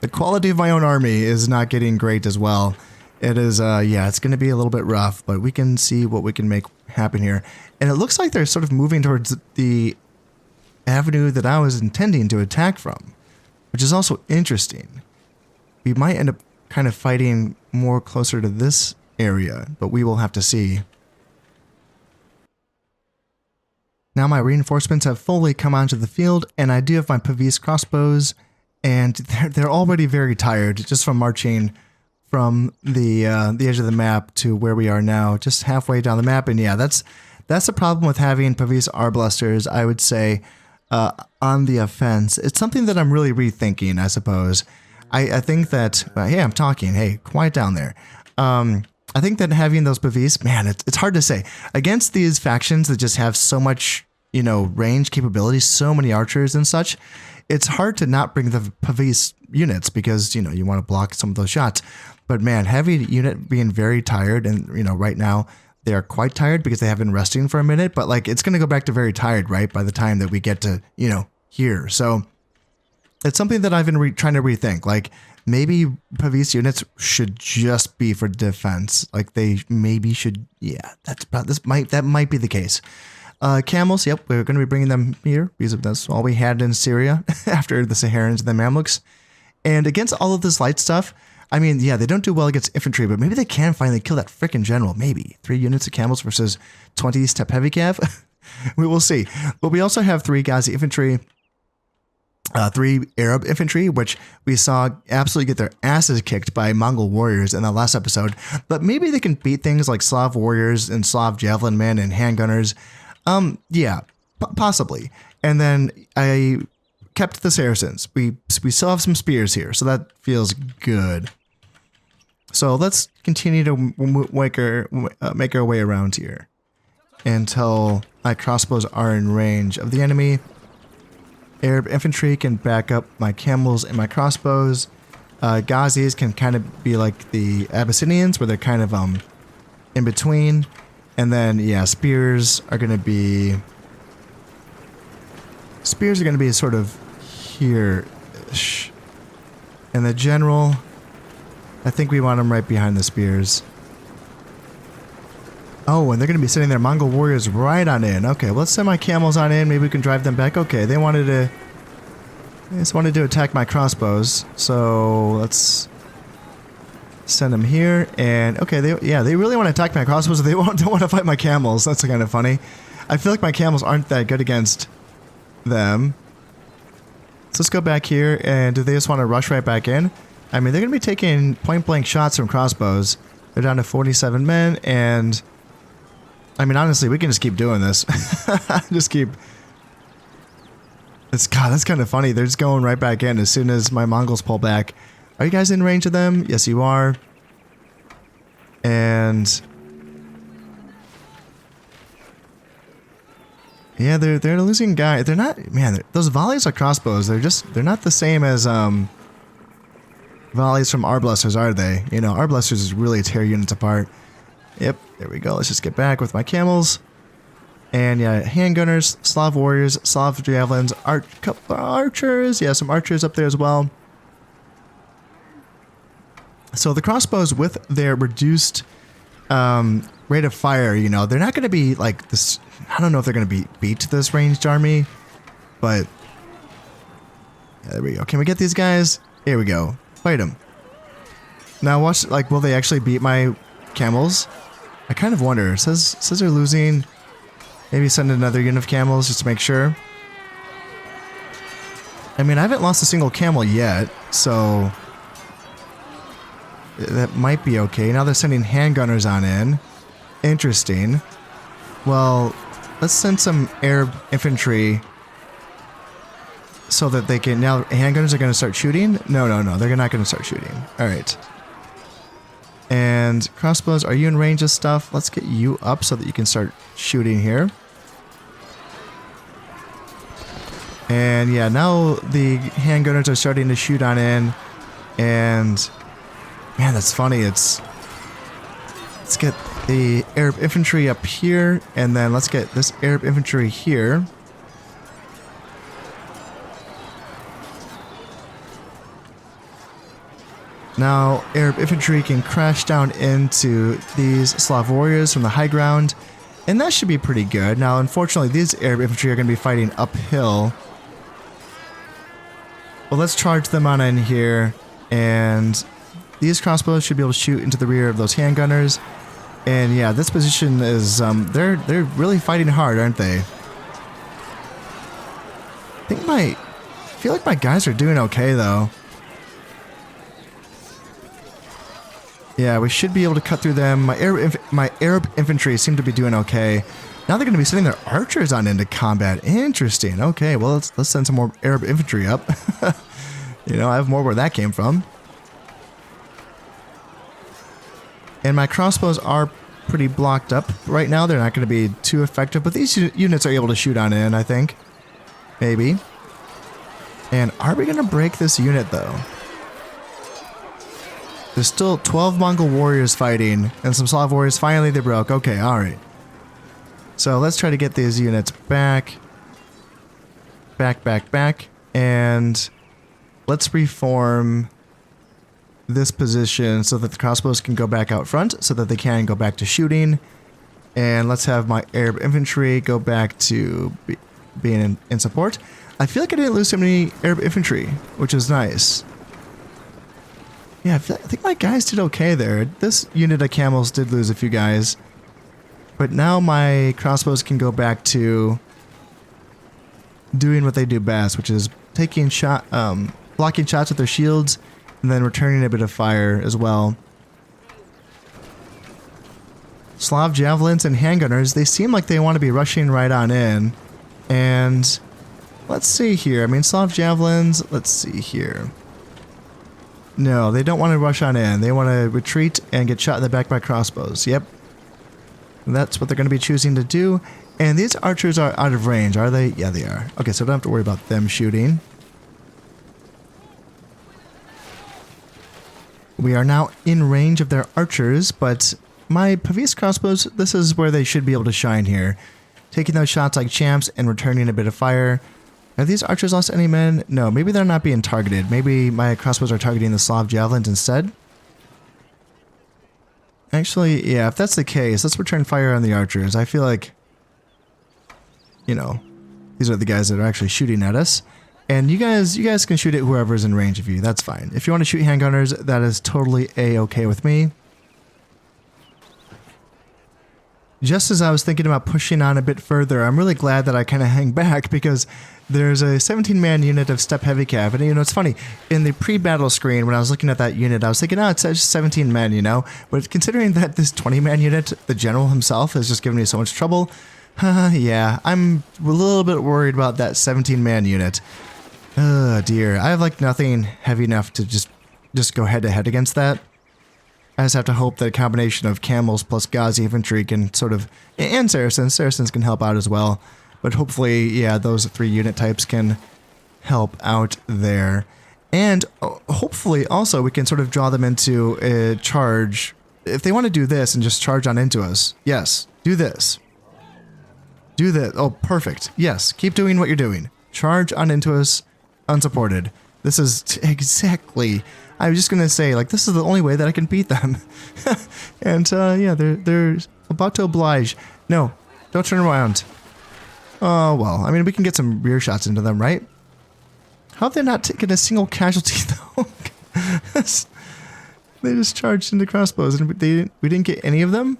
the quality of my own army is not getting great as well. It is, yeah, it's going to be a little bit rough, but we can see what we can make happen here. And it looks like they're sort of moving towards the avenue that I was intending to attack from, which is also interesting. We might end up kind of fighting more closer to this area, but we will have to see. Now my reinforcements have fully come onto the field, and I do have my Pavis crossbows, and they're already very tired just from marching from the edge of the map to where we are now, just halfway down the map. And yeah, that's the problem with having Pavis arbalesters, I would say, on the offense. It's something that I'm really rethinking, I suppose. I think that, hey, I'm talking, hey, quiet down there. I think that having those Pavis, man, it's hard to say. Against these factions that just have so much, you know, range capabilities, so many archers and such, it's hard to not bring the Pavis units because, you know, you want to block some of those shots. But man, heavy unit being very tired, and, you know, right now they are quite tired because they have been resting for a minute, but like it's going to go back to very tired, right, by the time that we get to, you know, here. So it's something that I've been trying to rethink. Like, maybe Pavis units should just be for defense. Like, they maybe should, yeah, that might be the case. Camels, yep, we're going to be bringing them here because that's all we had in Syria after the Saharans and the Mamluks. And against all of this light stuff, I mean, yeah, they don't do well against infantry, but maybe they can finally kill that frickin' general. Maybe 3 units of camels versus 20 steppe heavy cav. We will see. But we also have 3 Ghazi infantry, 3 Arab infantry, which we saw absolutely get their asses kicked by Mongol warriors in the last episode. But maybe they can beat things like Slav warriors and Slav javelin men and handgunners. Yeah, possibly. And then I kept the Saracens. We still have some spears here, so that feels good. So let's continue to make our way around here until my crossbows are in range of the enemy. Arab infantry can back up my camels and my crossbows. Ghazis can kind of be like the Abyssinians, where they're kind of in between. And then, yeah, spears are going to be spears are going to be sort of here-ish. And the general, I think we want them right behind the spears. Oh, and they're going to be sending their Mongol warriors right on in. Okay, let's send my camels on in. Maybe we can drive them back. Okay, they just wanted to attack my crossbows. So let's send them here. And okay, they really want to attack my crossbows. They don't want to fight my camels. That's kind of funny. I feel like my camels aren't that good against them. So let's go back here. And do they just want to rush right back in? I mean, they're going to be taking point blank shots from crossbows. They're down to 47 men. And I mean, honestly, we can just keep doing this. Just keep... God, that's kind of funny. They're just going right back in as soon as my Mongols pull back. Are you guys in range of them? Yes, you are. And... yeah, they're losing guy. They're not... man, those volleys of crossbows, they're not the same as volleys from Arblasters, are they? You know, Arblasters really tear units apart. Yep, there we go. Let's just get back with my camels. And yeah, handgunners, Slav warriors, Slav javelins, archers. Yeah, some archers up there as well. So the crossbows with their reduced rate of fire, you know, they're not going to be like this. I don't know if they're going to beat this ranged army, but yeah, there we go. Can we get these guys? Here we go. Fight them. Now watch, like, will they actually beat my camels? I kind of wonder. It says they're losing. Maybe send another unit of camels just to make sure. I mean, I haven't lost a single camel yet, so that might be okay. Now they're sending handgunners on in. Interesting. Well, let's send some Arab infantry so that they can... now handgunners are going to start shooting? No, they're not going to start shooting. All right. And crossbows, are you in range of stuff? Let's get you up so that you can start shooting here. And yeah, now the handgunners are starting to shoot on in. And man, that's funny. Let's get the Arab infantry up here, and then let's get this Arab infantry here. Now, Arab infantry can crash down into these Slav warriors from the high ground, and that should be pretty good. Now, unfortunately, these Arab infantry are going to be fighting uphill. Well, let's charge them on in here, and these crossbows should be able to shoot into the rear of those handgunners. And yeah, this position is, they're really fighting hard, aren't they? I feel like my guys are doing okay, though. Yeah, we should be able to cut through them. My Arab infantry seem to be doing okay. Now they're going to be sending their archers on into combat. Interesting. Okay, well, let's send some more Arab infantry up. You know, I have more where that came from. And my crossbows are pretty blocked up right now. They're not going to be too effective, but these units are able to shoot on in, I think. Maybe. And are we going to break this unit, though? There's still 12 Mongol warriors fighting, and some Slav warriors. Finally, they broke. Okay, alright. So let's try to get these units back. Back. And let's reform this position so that the crossbows can go back out front, so that they can go back to shooting. And let's have my Arab infantry go back to being in support. I feel like I didn't lose so many Arab infantry, which is nice. Yeah, I think my guys did okay there. This unit of camels did lose a few guys. But now my crossbows can go back to doing what they do best, which is taking blocking shots with their shields, and then returning a bit of fire as well. Slav javelins and handgunners, they seem like they want to be rushing right on in. And let's see here. I mean, Slav javelins, let's see here. No, they don't want to rush on in. They want to retreat and get shot in the back by crossbows. Yep. That's what they're going to be choosing to do. And these archers are out of range, are they? Yeah, they are. Okay, so I don't have to worry about them shooting. We are now in range of their archers, but my Pavis crossbows, this is where they should be able to shine here. Taking those shots like champs and returning a bit of fire. Have these archers lost any men? No, maybe they're not being targeted. Maybe my crossbows are targeting the Slav javelins instead. Actually, yeah, if that's the case, let's return fire on the archers. I feel like, you know, these are the guys that are actually shooting at us. And you guys can shoot at whoever's in range of you. That's fine. If you want to shoot handgunners, that is totally a-okay with me. Just as I was thinking about pushing on a bit further, I'm really glad that I kind of hang back because there's a 17-man unit of steppe heavy cav. And, you know, it's funny. In the pre-battle screen, when I was looking at that unit, I was thinking, oh, it's just 17 men, you know? But considering that this 20-man unit, the general himself, is just giving me so much trouble, yeah, I'm a little bit worried about that 17-man unit. Oh, dear. I have, like, nothing heavy enough to just go head-to-head against that. I just have to hope that a combination of camels plus Ghazi infantry can sort of... And Saracens. Saracens can help out as well. But hopefully, yeah, those 3 unit types can help out there. And hopefully, also, we can sort of draw them into a charge. If they want to do this and just charge on into us, yes, do this. Do this. Oh, perfect. Yes, keep doing what you're doing. Charge on into us, unsupported. This is exactly... I was just going to say, like, this is the only way that I can beat them. And, yeah, they're about to oblige. No, don't turn around. Oh, well, I mean, we can get some rear shots into them, right? How have they not taken a single casualty, though? They just charged into crossbows, and we didn't get any of them?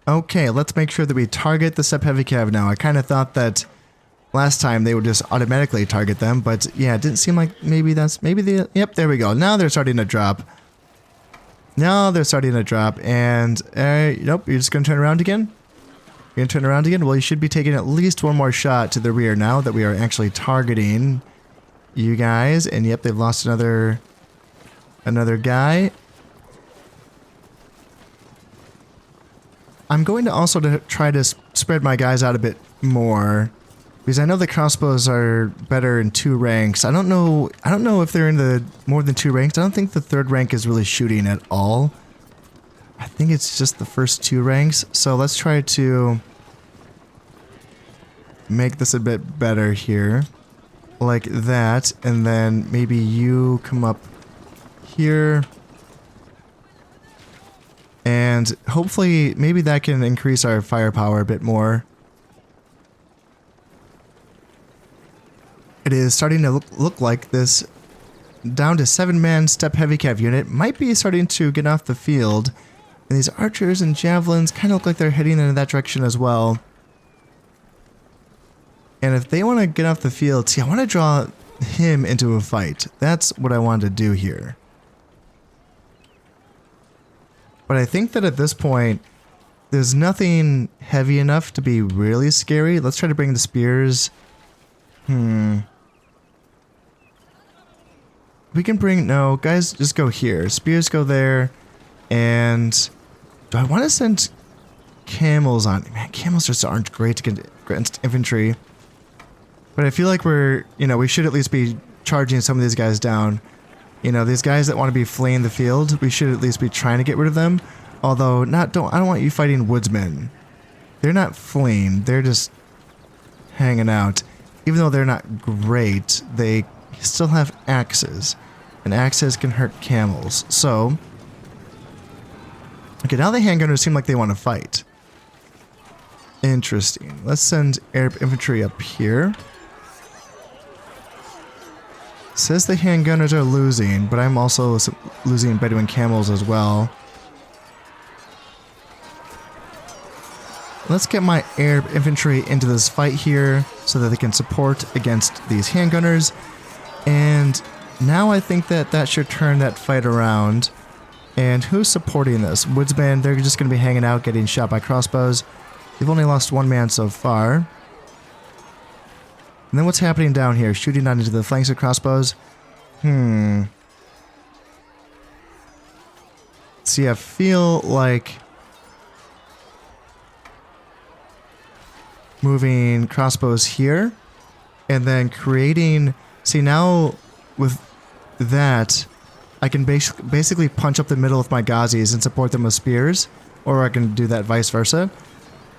Okay, let's make sure that we target the steppe heavy cav now. I kind of thought that... Last time they would just automatically target them, but yeah, it didn't seem like maybe yep, there we go. Now they're starting to drop. Now they're starting to drop, and nope, you're just gonna turn around again? You're gonna turn around again? Well, you should be taking at least one more shot to the rear now that we are actually targeting you guys, and yep, they've lost another guy. I'm going to also try to spread my guys out a bit more. Because I know the crossbows are better in 2 ranks. I don't know if they're in the more than 2 ranks. I don't think the 3rd rank is really shooting at all. I think it's just the first 2 ranks. So let's try to make this a bit better here. Like that. And then maybe you come up here. And hopefully maybe that can increase our firepower a bit more. It is starting to look like this down to 7-man steppe heavy cav unit might be starting to get off the field. And these archers and javelins kind of look like they're heading in that direction as well. And if they want to get off the field, see, I want to draw him into a fight. That's what I wanted to do here. But I think that at this point, there's nothing heavy enough to be really scary. Let's try to bring the spears. We can bring... No, guys, just go here. Spears go there. And... Do I want to send camels on? Man, camels just aren't great against infantry. But I feel like we're... You know, we should at least be charging some of these guys down. You know, these guys that want to be fleeing the field, we should at least be trying to get rid of them. Although, I don't want you fighting woodsmen. They're not fleeing. They're just hanging out. Even though they're not great, they still have axes. And axes can hurt camels. So... Okay, now the handgunners seem like they want to fight. Interesting. Let's send Arab infantry up here. Says the handgunners are losing, but I'm also losing Bedouin camels as well. Let's get my Arab infantry into this fight here so that they can support against these handgunners. And now I think that that should turn that fight around. And who's supporting this? Woodsmen, they're just going to be hanging out getting shot by crossbows. They've only lost 1 man so far. And then what's happening down here? Shooting on into the flanks of crossbows? See, I feel like moving crossbows here and then creating... See, now with that, I can basically punch up the middle with my Ghazis and support them with spears, or I can do that vice versa.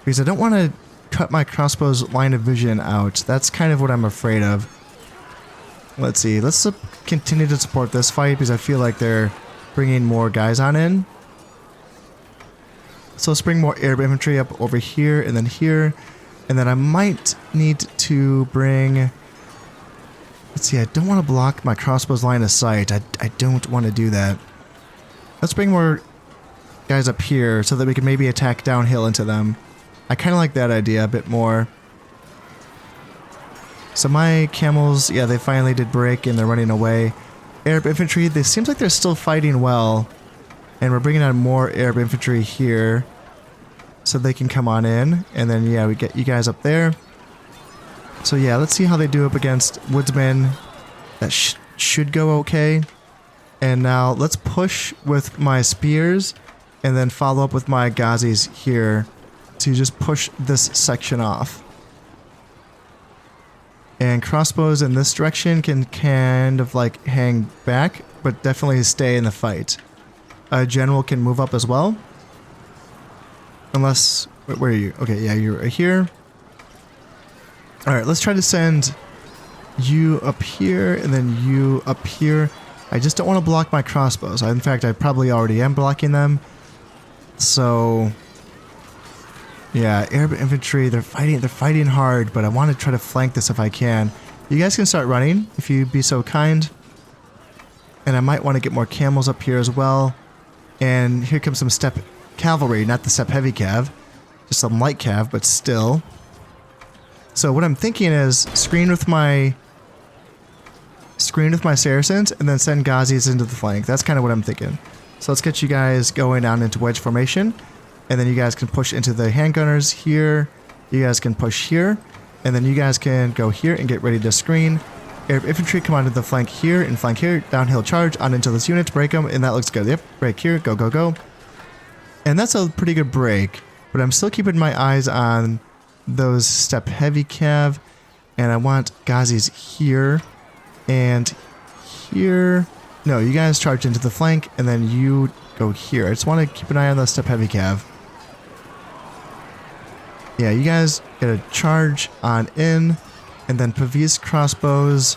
Because I don't want to cut my crossbow's line of vision out. That's kind of what I'm afraid of. Let's see. Let's continue to support this fight because I feel like they're bringing more guys on in. So let's bring more air infantry up over here and then here. And then I might need to bring... Let's see, I don't want to block my crossbow's line of sight. I don't want to do that. Let's bring more guys up here so that we can maybe attack downhill into them. I kind of like that idea a bit more. So my camels, yeah, they finally did break and they're running away. Arab infantry, they seems like they're still fighting well. And we're bringing on more Arab infantry here so they can come on in. And then, yeah, we get you guys up there. So, yeah, let's see how they do up against woodsmen. That should go okay. And now let's push with my spears and then follow up with my Ghazis here to just push this section off. And crossbows in this direction can kind of like hang back, but definitely stay in the fight. A general can move up as well. Unless, where are you? Okay, yeah, you're right here. Alright, let's try to send you up here and then you up here. I just don't want to block my crossbows. In fact, I probably already am blocking them. So, yeah, Arab infantry, they're fighting hard, but I want to try to flank this if I can. You guys can start running if you'd be so kind. And I might want to get more camels up here as well. And here comes some steppe cavalry, not the steppe heavy cav. Just some light cav, but still. So what I'm thinking is screen with my Saracens and then send Ghazis into the flank. That's kind of what I'm thinking. So let's get you guys going down into wedge formation. And then you guys can push into the handgunners here. You guys can push here. And then you guys can go here and get ready to screen. Arab infantry come onto the flank here and flank here. Downhill charge on into this unit. Break them. And that looks good. Yep. Break here. Go, go, go. And that's a pretty good break. But I'm still keeping my eyes on those steppe heavy cav. And I want Ghazis here. And here. No, you guys charge into the flank. And then you go here. I just want to keep an eye on the steppe heavy cav. Yeah, you guys get a charge on in. And then Pavis crossbows.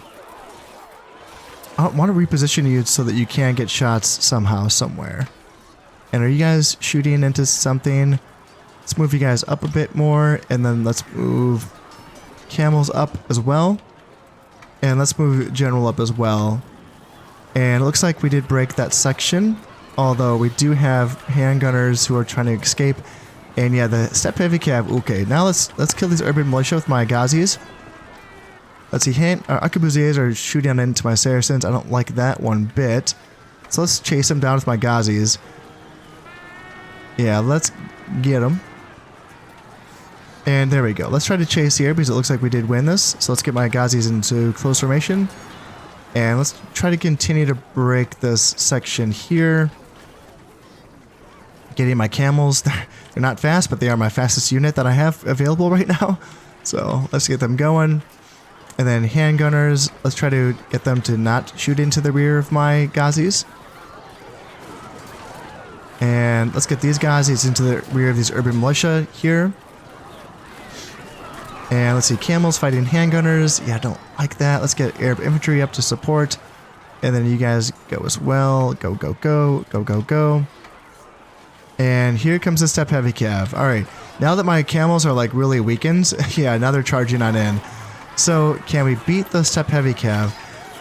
I want to reposition you so that you can get shots somehow, somewhere. And are you guys shooting into something? Let's move you guys up a bit more. And then let's move camels up as well. And let's move general up as well. And it looks like we did break that section. Although we do have handgunners who are trying to escape. And yeah, the steppe heavy cav. Okay, now let's kill these urban militia with my Ghazis. Let's see, arquebusiers are shooting into my Saracens. I don't like that one bit. So let's chase them down with my Ghazis. Yeah, let's get them. And there we go. Let's try to chase here because it looks like we did win this. So let's get my Ghazis into close formation. And let's try to continue to break this section here. Getting my camels. They're not fast, but they are my fastest unit that I have available right now. So let's get them going. And then handgunners. Let's try to get them to not shoot into the rear of my Ghazis. And let's get these Ghazis into the rear of these urban militia here. And let's see, camels fighting handgunners. Yeah, I don't like that. Let's get Arab infantry up to support. And then you guys go as well. Go, go, go. Go, go, go. And here comes the steppe heavy cav. Alright, now that my camels are like really weakened, yeah, now they're charging on in. So, can we beat the steppe heavy cav?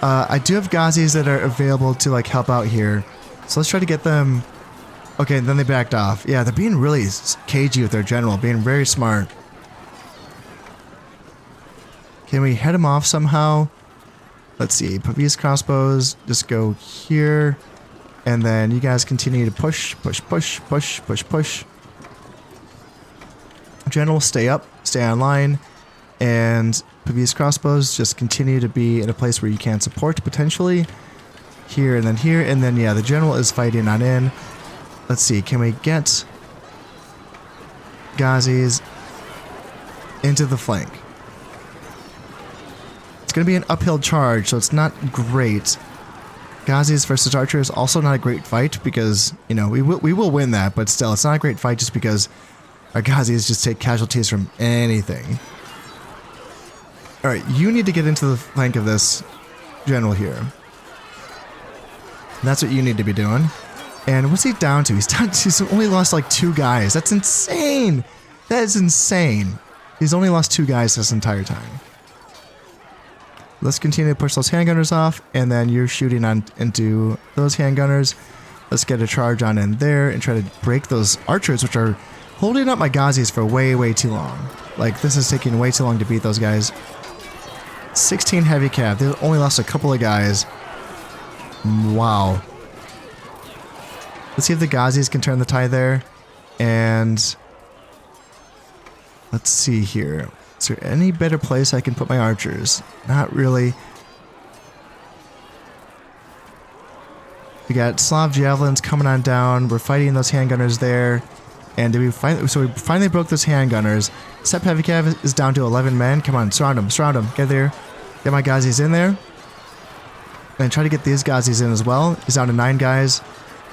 I do have Ghazis that are available to like help out here. So let's try to get them. Okay, then they backed off. Yeah, they're being really cagey with their general, being very smart. Can we head them off somehow? Let's see, Pavis crossbows, just go here. And then you guys continue to push, push, push, push, push, push. General, stay up, stay online. And Pavis crossbows just continue to be in a place where you can support potentially. Here and then here. And then, yeah, the general is fighting on in. Let's see, can we get Ghazis into the flank? It's going to be an uphill charge, so it's not great. Ghazis versus archers, also not a great fight because, you know, we will win that, but still, it's not a great fight just because Our Ghazis just take casualties from anything. Alright, you need to get into the flank of this general here. That's what you need to be doing. And what's he down to? He's only lost like 2 guys. That's insane! That is insane. He's only lost 2 guys this entire time. Let's continue to push those handgunners off, and then you're shooting on into those handgunners. Let's get a charge on in there and try to break those archers, which are holding up my Ghazis for way, way too long. Like, this is taking way too long to beat those guys. 16 heavy cav. They've only lost a couple of guys. Wow. Let's see if the Ghazis can turn the tide there. And let's see here. Is there any better place I can put my archers? Not really. We got Slav javelins coming on down. We're fighting those handgunners there. And we finally broke those handgunners. Sep Heavy Cav is down to 11 men. Come on, surround them, get there. Get my Ghazis in there. And try to get these Ghazis in as well. He's down to 9 guys.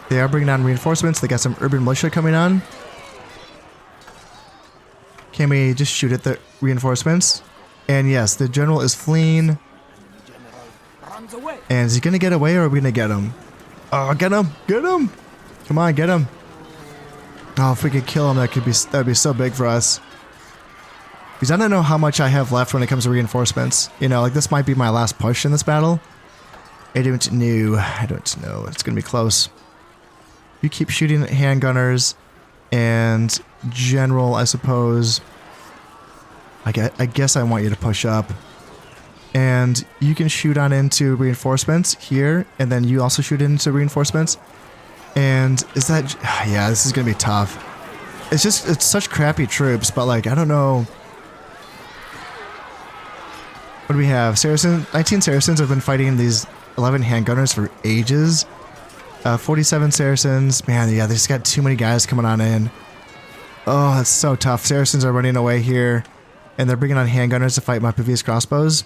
They are bringing on reinforcements. They got some urban militia coming on. Can we just shoot at the reinforcements? And yes, the general is fleeing. And is he going to get away or are we going to get him? Oh, get him! Get him! Come on, get him! Oh, if we could kill him, that'd be so big for us. Because I don't know how much I have left when it comes to reinforcements. You know, like this might be my last push in this battle. I don't know. It's going to be close. You keep shooting at handgunners and general, I suppose. I guess I want you to push up. And you can shoot on into reinforcements here, and then you also shoot into reinforcements. And is that... Yeah, this is going to be tough. It's such crappy troops, but like, I don't know... What do we have? 19 Saracens have been fighting these 11 handgunners for ages. 47 Saracens. Man, yeah, they just got too many guys coming on in. Oh, that's so tough. Saracens are running away here. And they're bringing on handgunners to fight my Pavis crossbows.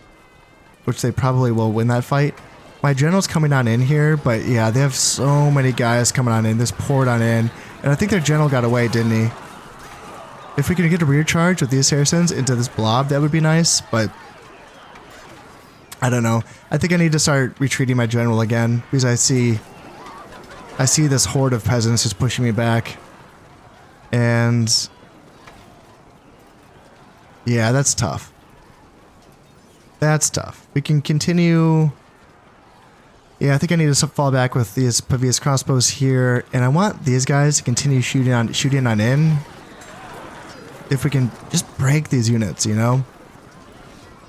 Which they probably will win that fight. My general's coming on in here, but yeah, they have so many guys coming on in. This poured on in. And I think their general got away, didn't he? If we could get a rear charge with these Saracens into this blob, that would be nice, but... I don't know. I think I need to start retreating my general again, because I see this horde of peasants just pushing me back. And... yeah, that's tough. That's tough. We can continue... Yeah, I think I need to fall back with these Pavis crossbows here, and I want these guys to continue shooting on in. If we can just break these units, you know?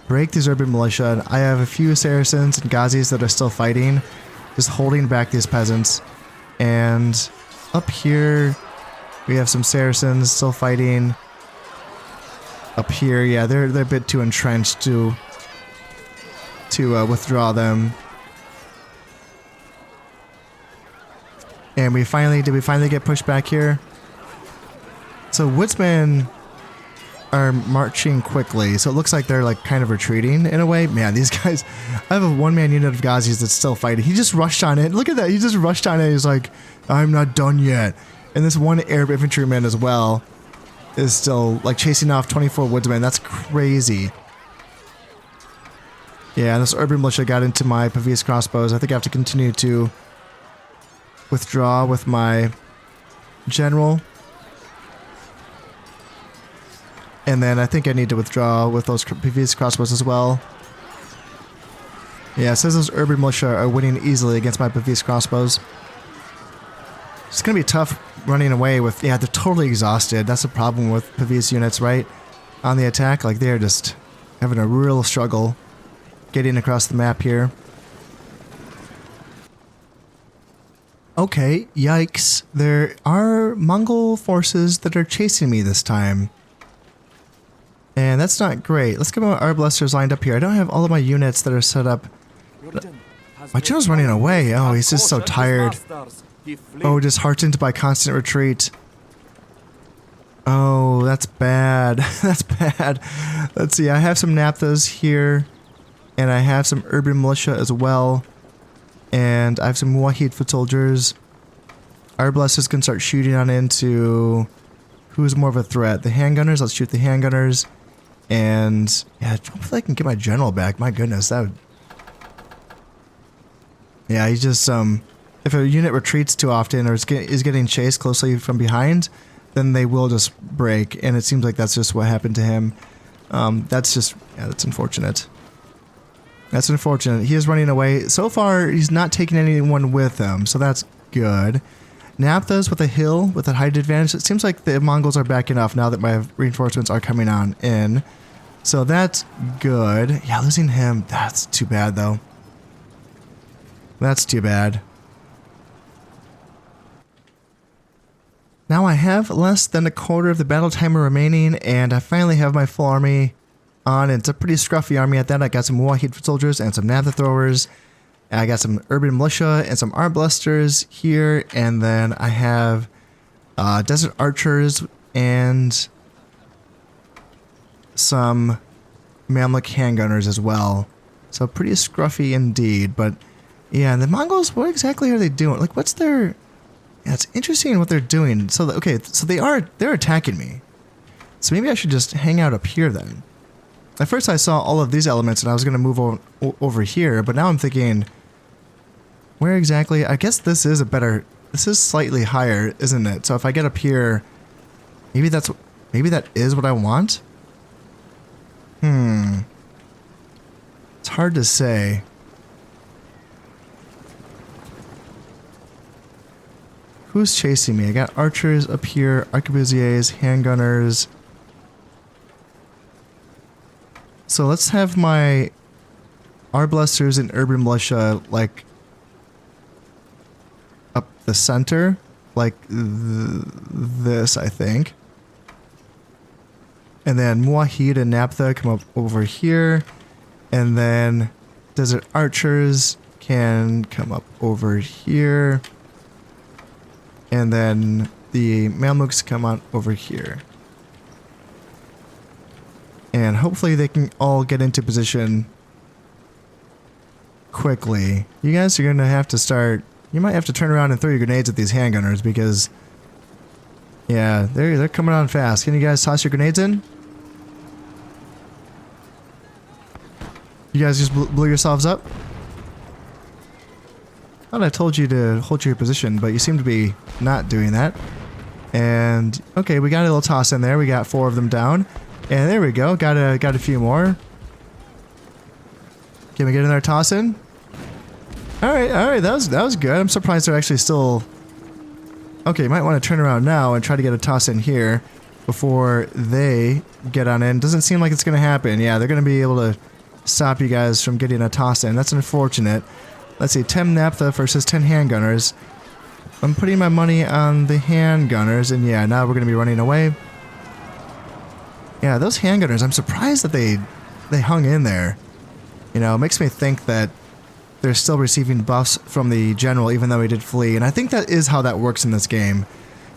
Break these urban militia. I have a few Saracens and Ghazis that are still fighting, just holding back these peasants. And up here, we have some Saracens still fighting. Up here, yeah, they're a bit too entrenched to withdraw them. And did we finally get pushed back here? So Woodsmen are marching quickly, so it looks like they're like kind of retreating in a way. Man, these guys, I have a 1-man unit of Ghazis that's still fighting. He just rushed on it. Look at that. He just rushed on it. He's like, I'm not done yet. And this one Arab infantryman as well is still like chasing off 24 Woodsmen. That's crazy. Yeah, this urban militia got into my Pavis crossbows. I think I have to continue to withdraw with my general. And then I think I need to withdraw with those Pavis crossbows as well. Yeah, it says those urban militia are winning easily against my Pavis crossbows. It's going to be tough running away with... Yeah, they're totally exhausted. That's the problem with Pavis units, right? On the attack, like they're just having a real struggle getting across the map here. Okay, yikes. There are Mongol forces that are chasing me this time. And that's not great. Let's get my Arbalesters lined up here. I don't have all of my units that are set up. My general's running away. Oh, he's just so tired. Oh, disheartened by constant retreat. Oh, that's bad. That's bad. Let's see. I have some Naphthas here. And I have some urban militia as well. And I have some Wahid foot soldiers. Arbalesters can start shooting on into... who's more of a threat. The handgunners, let's shoot the handgunners. And yeah, hopefully I can get my general back. My goodness, that would... Yeah, he's just, if a unit retreats too often or is getting chased closely from behind, then they will just break. And it seems like that's just what happened to him. That's just, yeah, that's unfortunate. That's unfortunate. He is running away. So far, he's not taking anyone with him, so that's good. Naphtha's with a hill, with a height advantage. It seems like the Mongols are backing off now that my reinforcements are coming on in. So that's good. Yeah, losing him, that's too bad, though. That's too bad. Now I have less than a quarter of the battle timer remaining, and I finally have my full army on. It's a pretty scruffy army at that. I got some Wahid soldiers and some Naphtha throwers. And I got some urban militia and some arbalesters here, and then I have desert archers and some Mamluk handgunners as well. So pretty scruffy indeed. But yeah, and the Mongols, what exactly are they doing? Like, what's their... Yeah, it's interesting what they're doing. So, okay, so they're attacking me. So maybe I should just hang out up here then. At first I saw all of these elements and I was going to move over here, but now I'm thinking, where exactly? I guess this is this is slightly higher, isn't it? So if I get up here, maybe that is what I want? It's hard to say. Who's chasing me? I got archers up here, arquebusiers, handgunners. So let's have my arbalesters and urban militia like up the center, like this, I think. And then Muahid and Naphtha come up over here, and then desert archers can come up over here, and then the Mamluks come on over here. And hopefully they can all get into position quickly. You guys are going to have to start... You might have to turn around and throw your grenades at these handgunners because... Yeah, they're coming on fast. Can you guys toss your grenades in? You guys just blew yourselves up? I thought I told you to hold your position, but you seem to be not doing that. And, okay, we got a little toss in there. We got 4 of them down. And there we go. Got a few more. Can we get another toss in? All right. That was good. I'm surprised they're actually still. Okay, you might want to turn around now and try to get a toss in here before they get on in. Doesn't seem like it's gonna happen. Yeah, they're gonna be able to stop you guys from getting a toss in. That's unfortunate. Let's see, 10 Naphtha versus 10 handgunners. I'm putting my money on the handgunners, and yeah, now we're gonna be running away. Yeah, those handgunners, I'm surprised that they hung in there. You know, it makes me think that they're still receiving buffs from the general even though he did flee, and I think that is how that works in this game.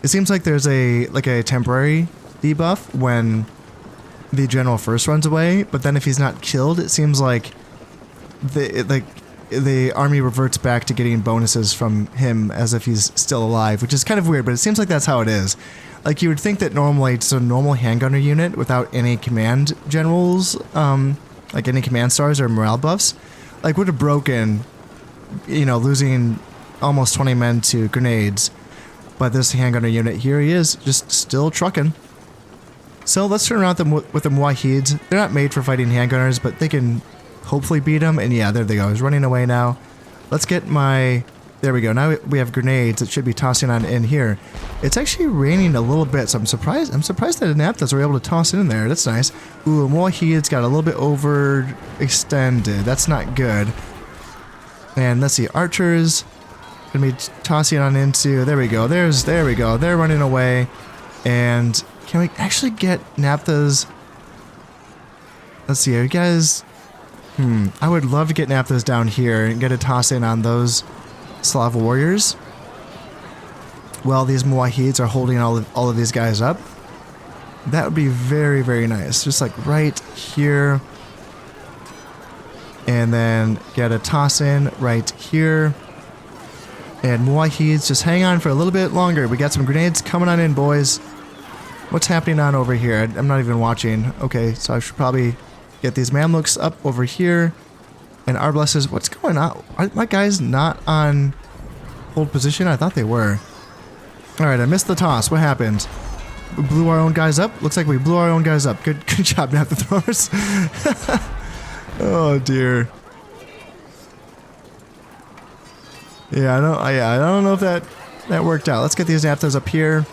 It seems like there's a temporary debuff when the general first runs away, but then if he's not killed, it seems like the army reverts back to getting bonuses from him as if he's still alive, which is kind of weird, but it seems like that's how it is. Like, you would think that normally it's a normal handgunner unit without any command generals, like any command stars or morale buffs, like would have broken, you know, losing almost 20 men to grenades. But this handgunner unit here, he is just still trucking. So let's turn around with the Muahids. They're not made for fighting handgunners, but they can hopefully beat them. And yeah, there they go. He's running away now. Let's get my... There we go. Now we have grenades that should be tossing on in here. It's actually raining a little bit, so I'm surprised that the Naphthas were able to toss in there. That's nice. Ooh, Muahid's got a little bit overextended. That's not good. And let's see, archers gonna be tossing on into... There we go. There we go. They're running away. And can we actually get Naphthas? Let's see, are you guys... I would love to get Naphthas down here and get a toss in on those Slav warriors. Well, these Muahids are holding all of these guys up. That would be very, very nice. Just like right here. And then get a toss in right here. And Muahids, just hang on for a little bit longer. We got some grenades coming on in, boys. What's happening on over here? I'm not even watching. Okay, so I should probably get these Mamluks up over here. And Arbalesters, what's going on? Are my guys not on hold position? I thought they were. Alright, I missed the toss. What happened? We blew our own guys up? Looks like we blew our own guys up. Good job, Naphtha throwers. Oh dear. Yeah, I don't know if that worked out. Let's get these Naphthas up here.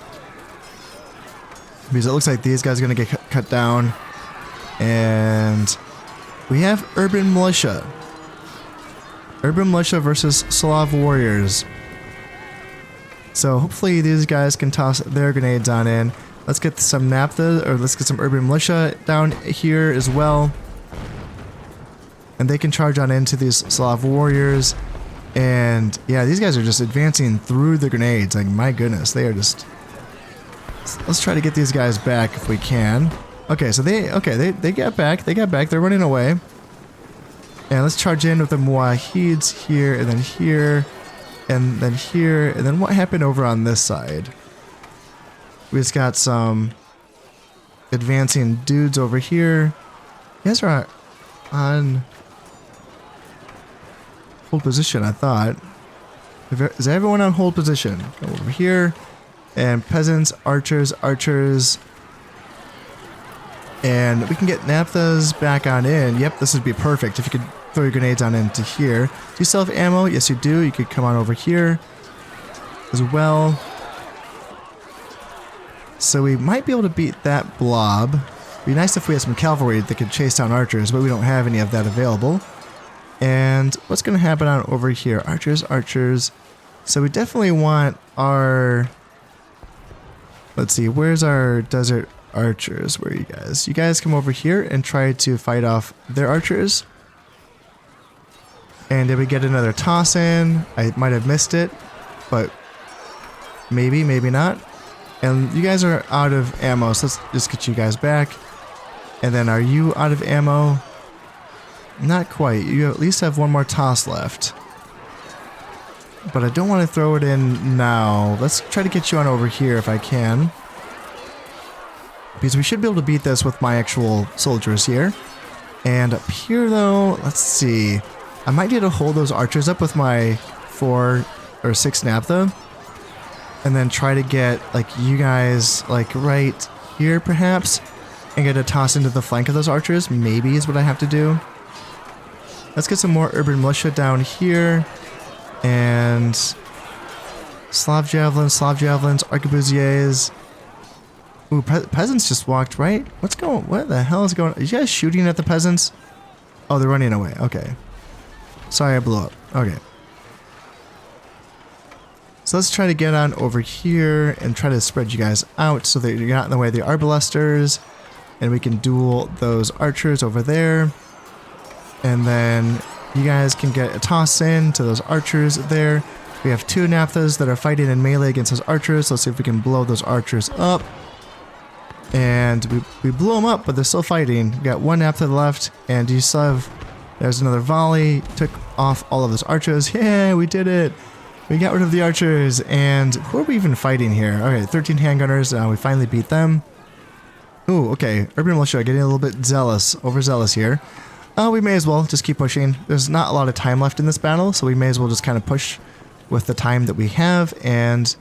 Because it looks like these guys are going to get cut down. And we have Urban Militia. Urban Militia versus Slav Warriors. So hopefully these guys can toss their grenades on in. Let's get some Naphtha, or let's get some Urban Militia down here as well. And they can charge on into these Slav Warriors. And yeah, these guys are just advancing through the grenades. Like, my goodness, they are just... Let's try to get these guys back if we can. Okay, so they got back. They got back. They're running away. And let's charge in with the Muwahids here, and then here, and then here. And then what happened over on this side? We just got some advancing dudes over here. You guys are on hold position, I thought. Is everyone on hold position? Go over here. And peasants, archers. And we can get Naphthas back on in. Yep, this would be perfect if you could throw your grenades on into here. Do you still have ammo? Yes, you do. You could come on over here as well. So we might be able to beat that blob. It'd be nice if we had some cavalry that could chase down archers, but we don't have any of that available. And what's going to happen on over here? Archers. So we definitely want our... Let's see, where's our desert archers? Where are you guys? You guys come over here and try to fight off their archers. And did we get another toss in? I might have missed it, but maybe not. And you guys are out of ammo, so let's just get you guys back. And then are you out of ammo? Not quite. You at least have one more toss left. But I don't want to throw it in now. Let's try to get you on over here if I can. Because we should be able to beat this with my actual soldiers here. And up here though, let's see. I might need to hold those archers up with my 4 or 6 Naphtha. And then try to get like you guys like right here perhaps. And get a toss into the flank of those archers. Maybe is what I have to do. Let's get some more urban militia down here. And Slav javelins, arquebusiers. Ooh, peasants just walked right. What the hell is going on? Are you guys shooting at the peasants? Oh, they're running away. Okay. Sorry, I blew up. Okay. So let's try to get on over here and try to spread you guys out so that you're not in the way of the arbalesters. And we can duel those archers over there. And then you guys can get a toss in to those archers there. We have 2 Naphthas that are fighting in melee against those archers. Let's see if we can blow those archers up. And we blew them up, but they're still fighting. We got 1 Naphtha left, and you still have... There's another volley. Took off all of those archers. Yeah, we did it. We got rid of the archers. And who are we even fighting here? Okay, 13 handgunners. We finally beat them. Ooh, okay. Urban Militia getting a little bit overzealous here. We may as well just keep pushing. There's not a lot of time left in this battle, so we may as well just kind of push with the time that we have and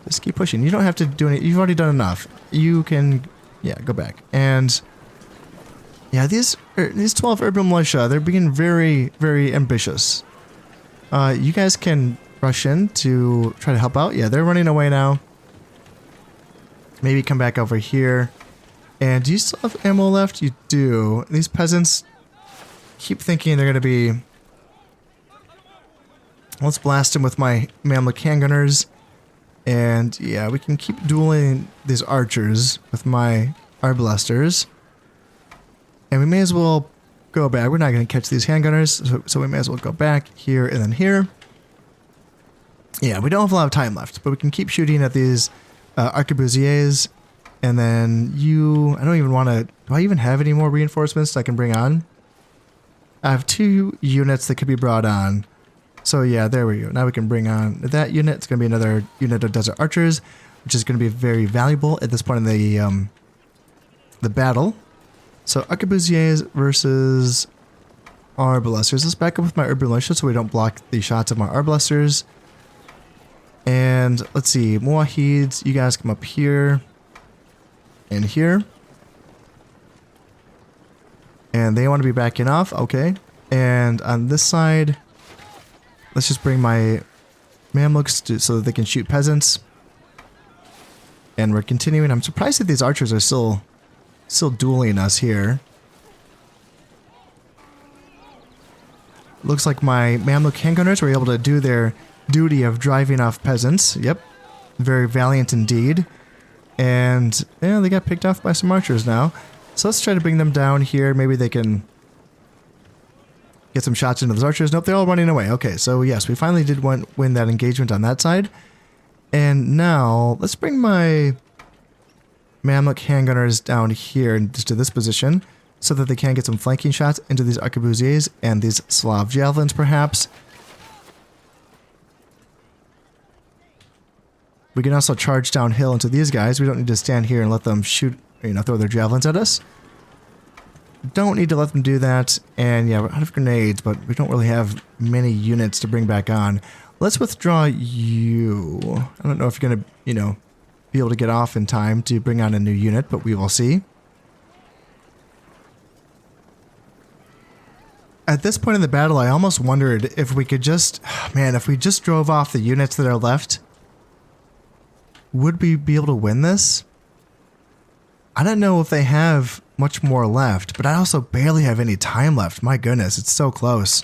just keep pushing. You don't have to do any. You've already done enough. You can, yeah, go back. And yeah, these 12 urban militia, they're being very, very ambitious. You guys can rush in to try to help out. Yeah, they're running away now. Maybe come back over here. And do you still have ammo left? You do. These peasants keep thinking they're going to be... Let's blast them with my Mamluk handgunners. And yeah, we can keep dueling these archers with my arbalesters. And we may as well go back. We're not going to catch these handgunners, so we may as well go back here and then here. Yeah, we don't have a lot of time left, but we can keep shooting at these arquebusiers. And then I don't even want to... Do I even have any more reinforcements I can bring on? I have 2 units that could be brought on. So yeah, there we go. Now we can bring on that unit. It's going to be another unit of desert archers. which is going to be very valuable at this point in the battle. So arquebusiers versus arbalesters. Let's back up with my urban militia so we don't block the shots of my arbalesters. And let's see, Muwahids, you guys come up here and here. And they want to be backing off, okay. And on this side, let's just bring my Mamluks so that they can shoot peasants. And we're continuing. I'm surprised that these archers are still dueling us here. Looks like my Mamluk handgunners were able to do their duty of driving off peasants. Yep. Very valiant indeed. And yeah, they got picked off by some archers now. So let's try to bring them down here. Maybe they can get some shots into those archers. Nope, they're all running away. Okay, so yes, we finally did win that engagement on that side. And now let's bring my Mamluk handgunners down here and just to this position so that they can get some flanking shots into these arquebusiers and these Slav javelins perhaps. We can also charge downhill into these guys. We don't need to stand here and let them shoot, throw their javelins at us. Don't need to let them do that. And yeah, we're out of grenades, but we don't really have many units to bring back on. Let's withdraw you. I don't know if you're going to, be able to get off in time to bring on a new unit, but we will see. At this point in the battle, I almost wondered if we could just, if we just drove off the units that are left, would we be able to win this? I don't know if they have much more left, but I also barely have any time left. My goodness, it's so close.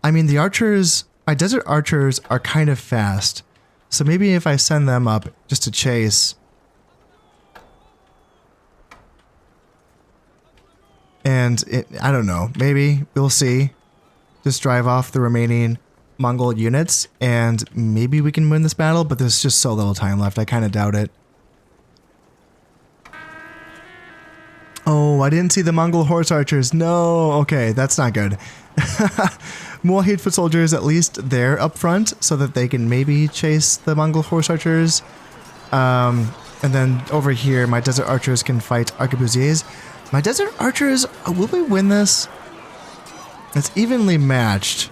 I mean, the archers, my desert archers are kind of fast. So maybe if I send them up just to chase. And I don't know, maybe we'll see. Just drive off the remaining Mongol units and maybe we can win this battle, but there's just so little time left. I kind of doubt it. Oh, I didn't see the Mongol horse archers. No, okay, that's not good. Muwahid foot soldiers, at least they're up front so that they can maybe chase the Mongol horse archers. And then over here, my desert archers can fight arquebusiers. My desert archers, will we win this? It's evenly matched.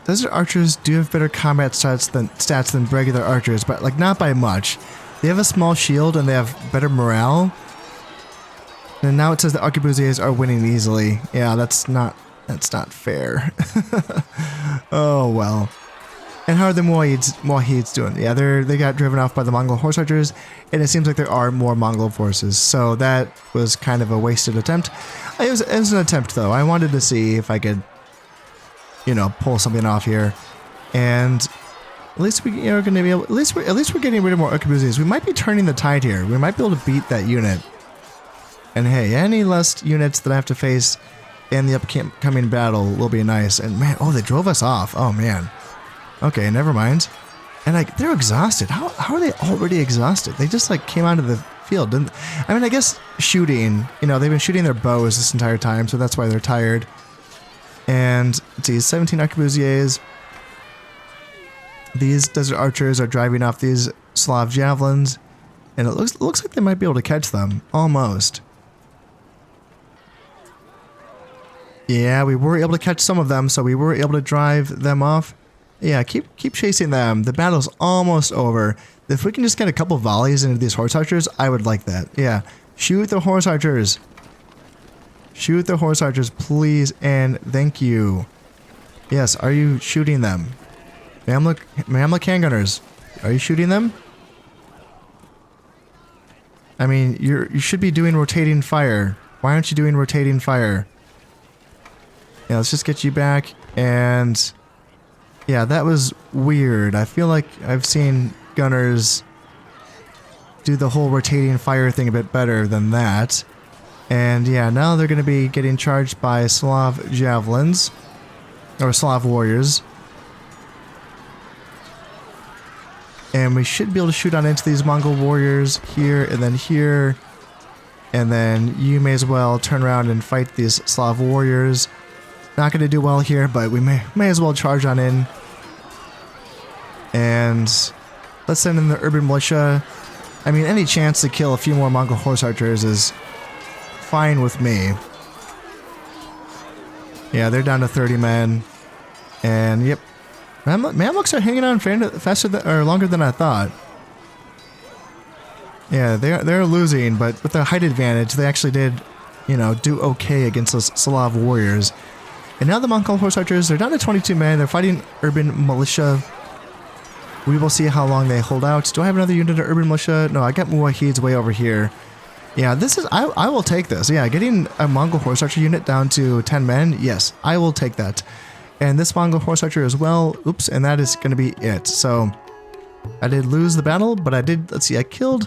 Desert archers do have better combat stats than regular archers, but like not by much. They have a small shield and they have better morale. And now it says the arquebusiers are winning easily. Yeah, that's not fair. Oh well. And how are the Muwahids doing? Yeah, they got driven off by the Mongol horse archers, and it seems like there are more Mongol forces. So that was kind of a wasted attempt. It was an attempt though. I wanted to see if I could, pull something off here. And at least we are going to be able. At least we're getting rid of more arquebusiers. We might be turning the tide here. We might be able to beat that unit. And hey, any less units that I have to face in the upcoming battle will be nice. And man, they drove us off. Oh man. Okay, never mind. And they're exhausted. How are they already exhausted? They just came out of the field, didn't they? I mean, I guess shooting, they've been shooting their bows this entire time, so that's why they're tired. And let's see, 17 arquebusiers. These desert archers are driving off these Slav javelins, and it looks like they might be able to catch them almost. Yeah, we were able to catch some of them, so we were able to drive them off. Yeah, keep chasing them. The battle's almost over. If we can just get a couple volleys into these horse archers, I would like that. Yeah, shoot the horse archers. Shoot the horse archers, please, and thank you. Yes, are you shooting them? Mamluk handgunners, are you shooting them? I mean, you should be doing rotating fire. Why aren't you doing rotating fire? Yeah, let's just get you back. And yeah, that was weird. I feel like I've seen gunners do the whole rotating fire thing a bit better than that. And yeah, now they're going to be getting charged by Slav javelins. Or Slav warriors. And we should be able to shoot on into these Mongol warriors here and then here. And then you may as well turn around and fight these Slav warriors. Not going to do well here, but we may as well charge on in. And Let's send in the urban militia. I mean, any chance to kill a few more Mongol horse archers is fine with me. Yeah, they're down to 30 men. And yep. Mamluks are hanging on faster than, or longer than I thought. Yeah, they're losing, but with their height advantage, they actually did, you know, do okay against those Slav warriors. And now the Mongol horse archers, they're down to 22 men. They're fighting urban militia. We will see how long they hold out. Do I have another unit of urban militia? No, I got Muwahid's way over here. Yeah, this is, I will take this. Yeah, getting a Mongol horse archer unit down to 10 men. Yes, I will take that. And this Mongol horse archer as well. Oops, and that is going to be it. So I did lose the battle, but I did, let's see, I killed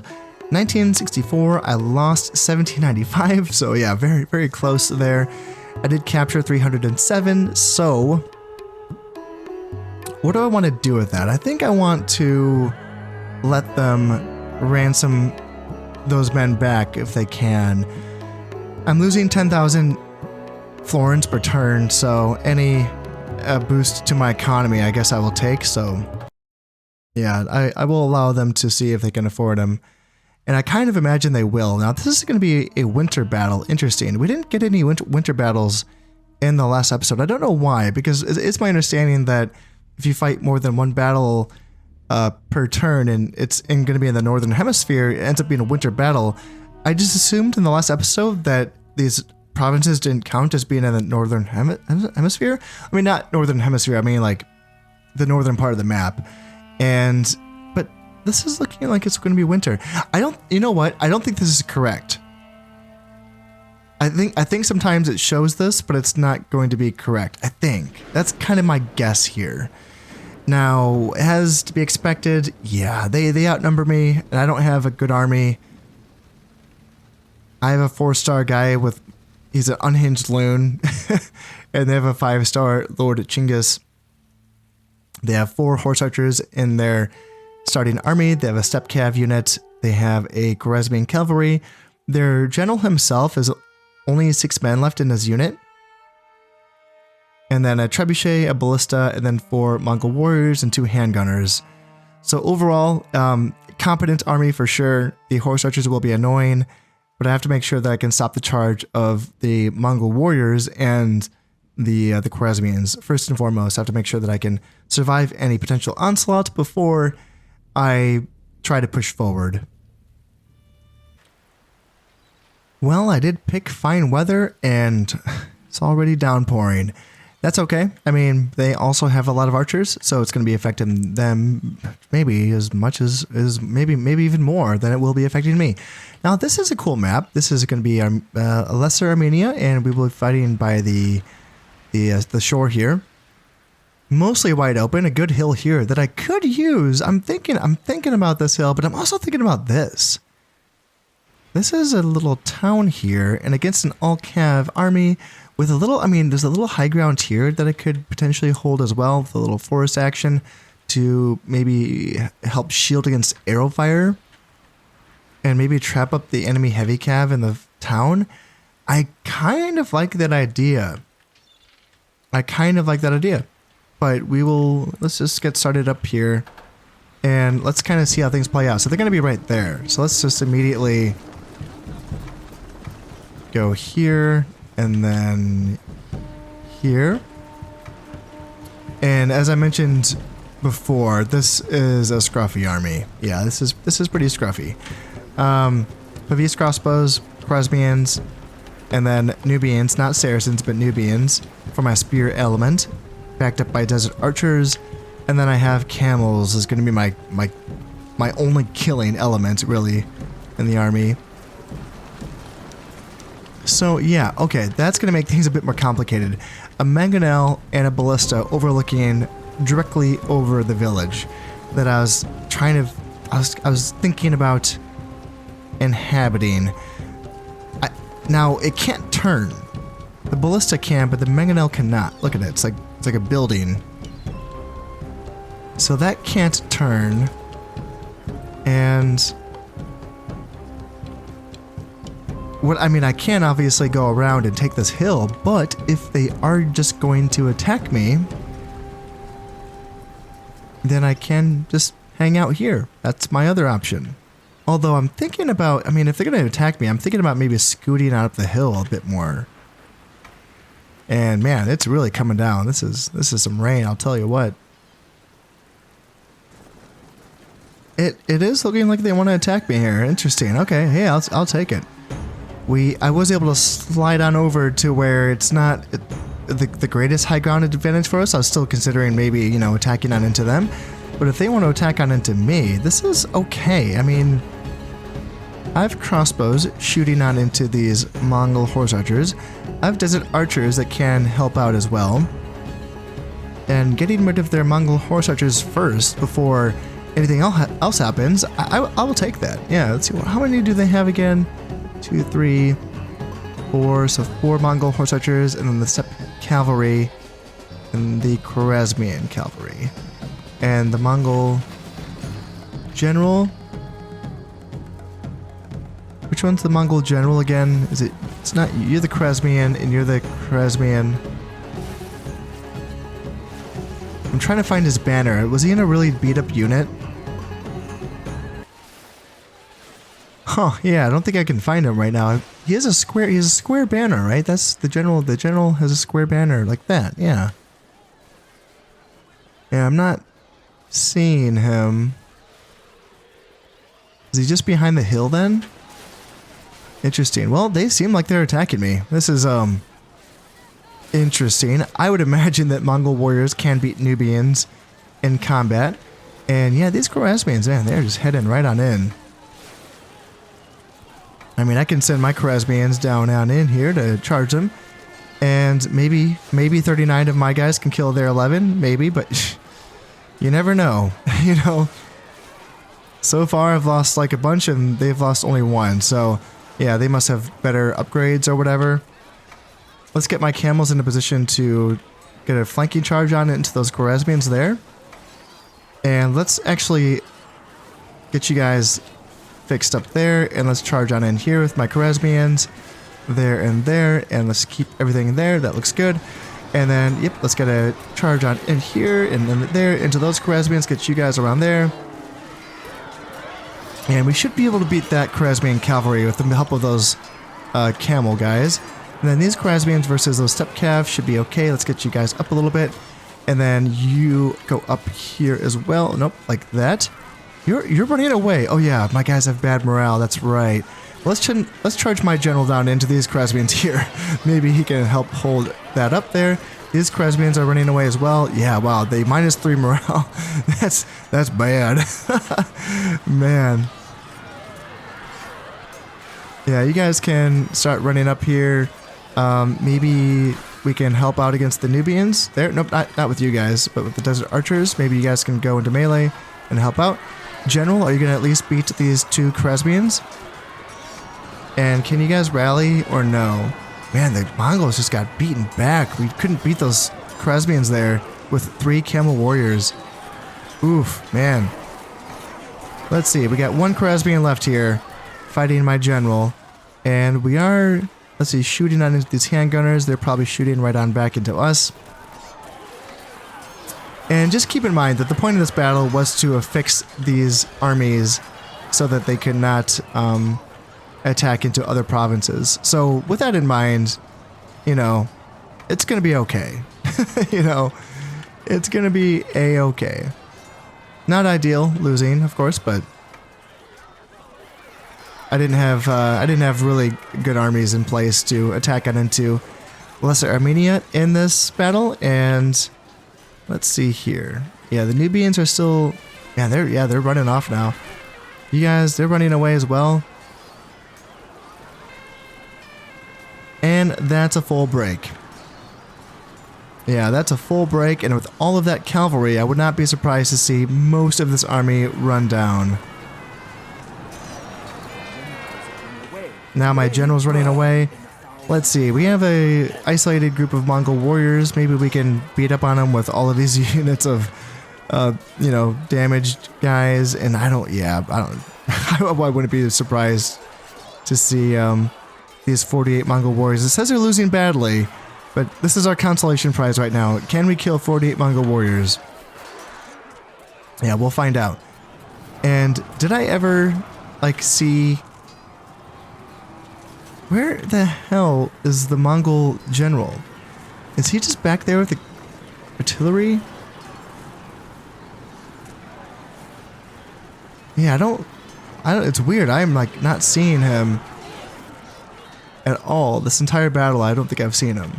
1964. I lost 1795. So yeah, very, very close there. I did capture 307. So what do I want to do with that? I think I want to let them ransom those men back if they can. I'm losing 10,000 florins per turn, so any boost to my economy I guess I will take. So yeah, I will allow them to see if they can afford them. And I kind of imagine they will. Now this is going to be a winter battle. Interesting. We didn't get any winter battles in the last episode. I don't know why, because it's my understanding that if you fight more than one battle per turn, and it's going to be in the Northern Hemisphere, it ends up being a winter battle. I just assumed in the last episode that these provinces didn't count as being in the Northern Hemisphere. I mean, not Northern Hemisphere, I mean like the northern part of the map. But this is looking like it's going to be winter. You know what? I don't think this is correct. I think sometimes it shows this, but it's not going to be correct. I think. That's kind of my guess here. Now, as to be expected, yeah, they outnumber me, and I don't have a good army. I have a 4-star guy with, he's an unhinged loon, and they have a 5-star Lord Chinggis. They have 4 horse archers in their starting army. They have a steppe cav unit. They have a Khwarezmian cavalry. Their general himself is only 6 men left in his unit. And then a trebuchet, a ballista, and then 4 Mongol warriors and 2 handgunners. So overall, competent army for sure. The horse archers will be annoying, but I have to make sure that I can stop the charge of the Mongol warriors and the Khwarezmians. First and foremost, I have to make sure that I can survive any potential onslaught before I try to push forward. Well, I did pick fine weather, and it's already downpouring. That's okay. I mean, they also have a lot of archers, so it's going to be affecting them maybe as much as maybe even more than it will be affecting me. Now, this is a cool map. This is going to be a lesser Armenia, and we will be fighting by the shore here. Mostly wide open, a good hill here that I could use. I'm thinking about this hill, but I'm also thinking about this. This is a little town here, and against an all-cav army with a little, I mean, there's a little high ground here that I could potentially hold as well, with a little forest action to maybe help shield against arrow fire, and maybe trap up the enemy heavy cav in the town. I kind of like that idea. But let's just get started up here, and let's kind of see how things play out. So they're going to be right there. So let's just immediately go here, and then here. And as I mentioned before, this is a scruffy army. Yeah, this is pretty scruffy. Pavis crossbows, Khwarezmians, and then Nubians, not Saracens, but Nubians for my spear element, backed up by desert archers. And then I have camels is going to be my only killing element really in the army. So yeah, okay, that's going to make things a bit more complicated. A mangonel and a ballista overlooking directly over the village that I was thinking about inhabiting. Now it can't turn. The ballista can, but the mangonel cannot. Look at it, it's like a building. So that can't turn. And I can obviously go around and take this hill, but if they are just going to attack me, then I can just hang out here. That's my other option. Although I'm thinking about, I mean, if they're going to attack me, I'm thinking about maybe scooting out up the hill a bit more. And man, it's really coming down. This is some rain, I'll tell you what. It is looking like they want to attack me here. Interesting. Okay, hey, I'll take it. I was able to slide on over to where it's not the greatest high ground advantage for us. I was still considering maybe, you know, attacking on into them. But if they want to attack on into me, this is okay. I mean, I have crossbows shooting on into these Mongol horse archers. I have desert archers that can help out as well. And getting rid of their Mongol horse archers first before anything else happens, I will take that. Yeah, let's see. How many do they have again? 2, 3, 4. So 4 Mongol horse archers, and then the steppe cavalry and the Khwarezmian cavalry. And the Mongol general. Which one's the Mongol general again? Is it? It's not you. You're the Khwarezmian, and you're the Khwarezmian. I'm trying to find his banner. Was he in a really beat up unit? Huh, yeah, I don't think I can find him right now. He has a square banner, right? That's the general. The general has a square banner like that, yeah. Yeah, I'm not seeing him. Is he just behind the hill then? Interesting. Well, they seem like they're attacking me. This is, interesting. I would imagine that Mongol warriors can beat Nubians in combat. And yeah, these Khwarezmians, man, they're just heading right on in. I mean, I can send my Khwarezmians down on in here to charge them. And maybe 39 of my guys can kill their 11, maybe, but you never know, you know. So far, I've lost like a bunch and they've lost only 1, so yeah, they must have better upgrades or whatever. Let's get my camels into position to get a flanking charge on into those Khwarezmians there. And let's actually get you guys fixed up there, and let's charge on in here with my Khwarezmians. There, and let's keep everything there. That looks good. And then, yep, let's get a charge on in here, and then there, into those Khwarezmians, get you guys around there. And we should be able to beat that Khwarezmian cavalry with the help of those camel guys. And then these Khwarezmians versus those steppe cav should be okay. Let's get you guys up a little bit. And then you go up here as well. Nope, like that. You're running away. Oh yeah, my guys have bad morale. That's right. Let's charge my general down into these Khwarezmians here. Maybe he can help hold that up there. These Khwarezmians are running away as well. Yeah, wow, they -3 morale. That's bad. Man. Yeah, you guys can start running up here. Maybe we can help out against the Nubians. There, nope, not with you guys, but with the desert archers. Maybe you guys can go into melee and help out. General, are you going to at least beat these 2 Khwarezmians? And can you guys rally or no? Man, the Mongols just got beaten back. We couldn't beat those Khwarezmians there with 3 camel warriors. Oof, man. Let's see, we got 1 Khwarezmian left here fighting my general. And we are, let's see, shooting on into these handgunners. They're probably shooting right on back into us. And just keep in mind that the point of this battle was to affix these armies so that they could not attack into other provinces. So with that in mind, you know, it's going to be okay. You know, it's going to be a-okay. Not ideal losing, of course, but I didn't have really good armies in place to attack on into Lesser Armenia in this battle. And let's see here. Yeah, the Nubians are still, they're running off now. You guys, they're running away as well. And that's a full break. Yeah, that's a full break, and with all of that cavalry, I would not be surprised to see most of this army run down. Now my general's running away. Let's see, we have a isolated group of Mongol warriors. Maybe we can beat up on them with all of these units of, you know, damaged guys. And I wouldn't be surprised to see these 48 Mongol warriors. It says they're losing badly, but this is our consolation prize right now. Can we kill 48 Mongol warriors? Yeah, we'll find out. And did I ever, like, see... Where the hell is the Mongol general? Is he just back there with the artillery? Yeah, I don't, it's weird. I'm, like, not seeing him at all. This entire battle, I don't think I've seen him.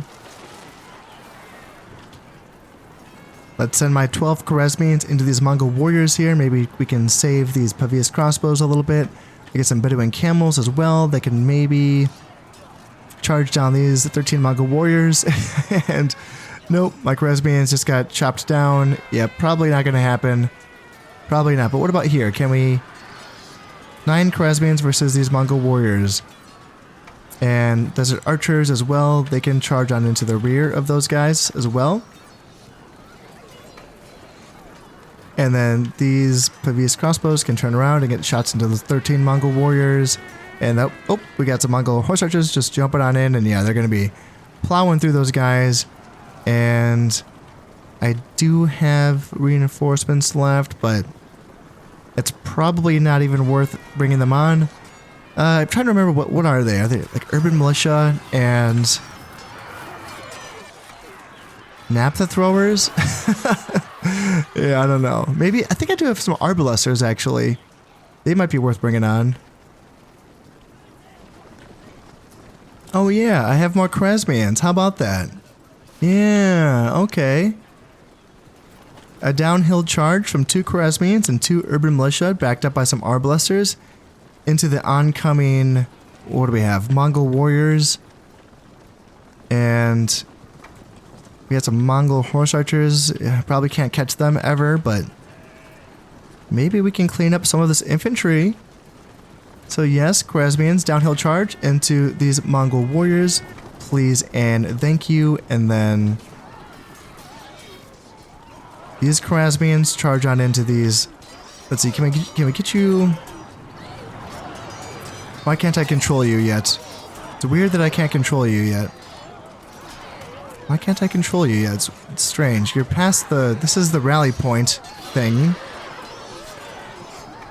Let's send my 12 Khwarezmians into these Mongol warriors here. Maybe we can save these Pavias crossbows a little bit. We get some Bedouin camels as well. They can maybe charge down these 13 Mongol warriors. And nope, my Khwarezmians just got chopped down. Yeah, probably not going to happen. Probably not. But what about here? Can we... 9 Khwarezmians versus these Mongol warriors. And desert archers as well. They can charge on into the rear of those guys as well. And then these Pavias crossbows can turn around and get shots into the 13 Mongol warriors. And oh, we got some Mongol horse archers just jumping on in. And yeah, they're going to be plowing through those guys. And I do have reinforcements left, but it's probably not even worth bringing them on. I'm trying to remember what are they? Are they like urban militia and naphtha throwers? Yeah, I don't know. Maybe, I think I do have some arbalesters, actually. They might be worth bringing on. Oh yeah, I have more Khwarezmians. How about that? Yeah, okay. A downhill charge from 2 Khwarezmians and 2 urban militia, backed up by some arbalesters, into the oncoming, what do we have? Mongol warriors. And we got some Mongol horse archers. Probably can't catch them ever, but maybe we can clean up some of this infantry. So yes, Khwarezmians, downhill charge into these Mongol warriors. Please and thank you. And then these Khwarezmians charge on into these. Let's see, can we get you? Why can't I control you yet? It's weird that I can't control you yet. Why can't I control you yet? It's strange. You're past the... This is the rally point thing.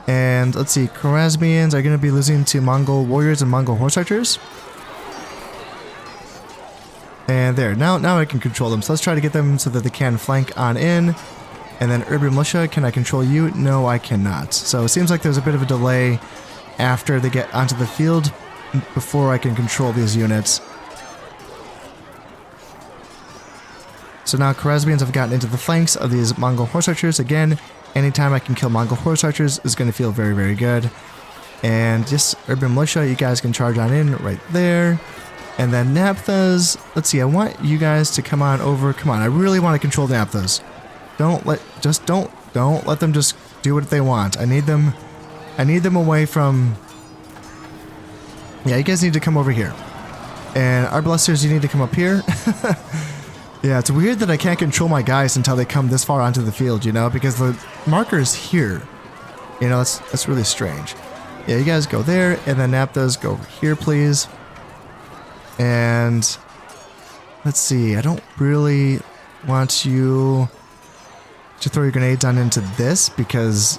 And let's see. Khwarezmians are going to be losing to Mongol warriors and Mongol horse archers. And there. Now I can control them. So let's try to get them so that they can flank on in. And then urban militia. Can I control you? No, I cannot. So it seems like there's a bit of a delay after they get onto the field before I can control these units. So now Khwarezmians have gotten into the flanks of these Mongol horse archers. Again, anytime I can kill Mongol horse archers is going to feel very, very good. And just urban militia, you guys can charge on in right there. And then Naphthas, let's see, I want you guys to come on over. Come on, I really want to control Naphthas. Don't let them just do what they want. I need them away from... Yeah, you guys need to come over here. And arbalesters, you need to come up here. Yeah, it's weird that I can't control my guys until they come this far onto the field, you know, because the marker is here. You know, that's really strange. Yeah, you guys go there, and then Naphthas go over here, please. And let's see, I don't really want you to throw your grenades on into this because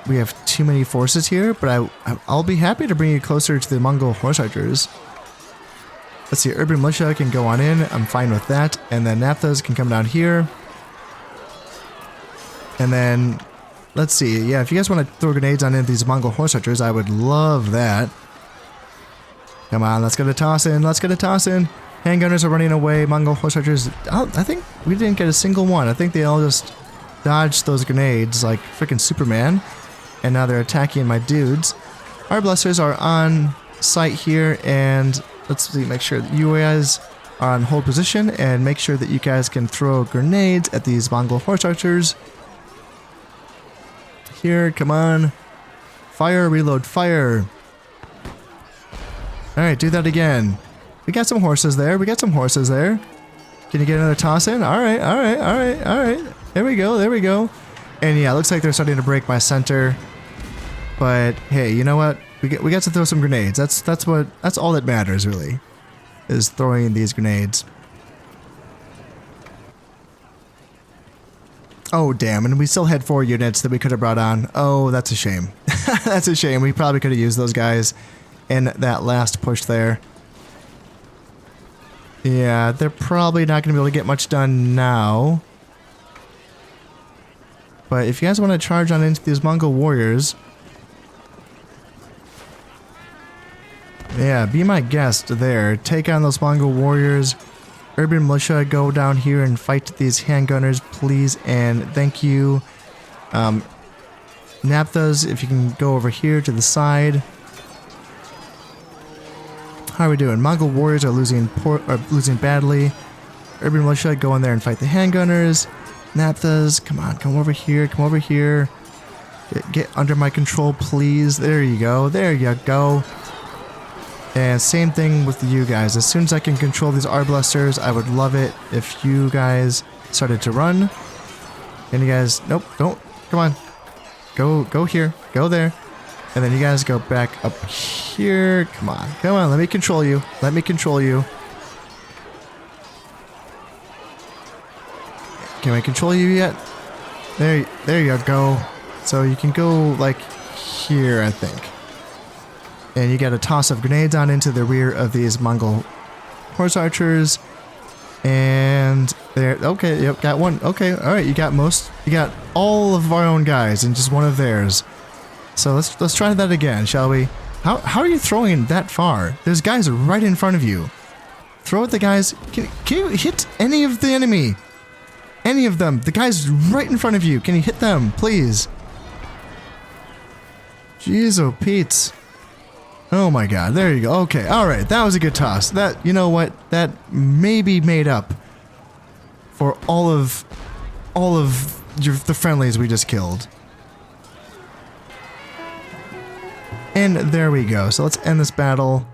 we have too many forces here, but I'll be happy to bring you closer to the Mongol horse archers. Let's see, urban militia can go on in. I'm fine with that. And then Naphthas can come down here. And then, let's see. Yeah, if you guys want to throw grenades on into these Mongol horse archers, I would love that. Come on, let's get a toss in. Let's get a toss in. Handgunners are running away. Mongol horse archers. I think we didn't get a single one. I think they all just dodged those grenades like freaking Superman. And now they're attacking my dudes. Our blasters are on site here, and let's see, make sure that you guys are on hold position, and make sure that you guys can throw grenades at these Mongol horse archers. Here, come on. Fire, reload, fire. Alright, do that again. We got some horses there. We got some horses there. Can you get another toss in? Alright, alright, alright, alright. There we go, there we go. And yeah, it looks like they're starting to break my center. But hey, you know what? We got to throw some grenades. That's all that matters really, is throwing these grenades. Oh, damn. And we still had 4 units that we could have brought on. Oh, that's a shame. That's a shame. We probably could have used those guys in that last push there. Yeah, they're probably not going to be able to get much done now. But if you guys want to charge on into these Mongol warriors... Yeah, be my guest there. Take on those Mongol warriors. Urban militia, go down here and fight these handgunners, please, and thank you. Naphthas, if you can go over here to the side. How are we doing? Mongol warriors are losing badly. Urban militia, go in there and fight the handgunners. Naphthas, come on, come over here, come over here. Get under my control, please. There you go, there you go. And same thing with you guys. As soon as I can control these arbalesters, I would love it if you guys started to run. And you guys, nope, don't, come on. Go here, go there. And then you guys go back up here. Come on, let me control you. Let me control you. Can I control you yet? There you go. So you can go like here, I think. And you got a toss of grenades on into the rear of these Mongol horse archers. And there, okay, yep, got one. Okay, all right, you got all of our own guys and just one of theirs. So let's try that again, shall we? How are you throwing that far? There's guys right in front of you. Throw at the guys. Can you hit any of the enemy? Any of them? The guys right in front of you. Can you hit them, please? Jeez, oh Pete. Oh my god, there you go. Okay, alright, that was a good toss. That, you know what, that maybe made up for all of the friendlies we just killed. And there we go. So let's end this battle.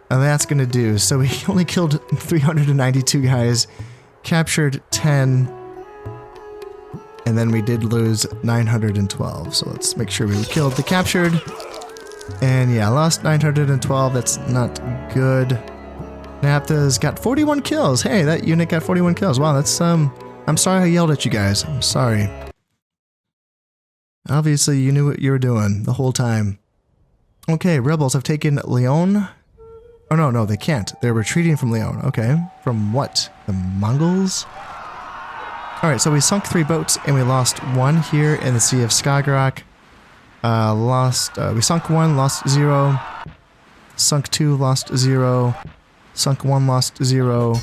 And that's gonna do. So we only killed 392 guys, captured 10, and then we did lose 912. So let's make sure we killed the captured. And yeah, lost 912, that's not good. Naphthas got 41 kills. Hey, that unit got 41 kills. Wow, that's, I'm sorry I yelled at you guys. I'm sorry. Obviously, you knew what you were doing the whole time. Okay, rebels have taken Lyon. Oh, no, they can't. They're retreating from Lyon. Okay, from what? The Mongols? Alright, so we sunk 3 boats and we lost 1 here in the Sea of Skagerrak. We sunk 1, lost 0. Sunk 2, lost 0. Sunk 1, lost 0.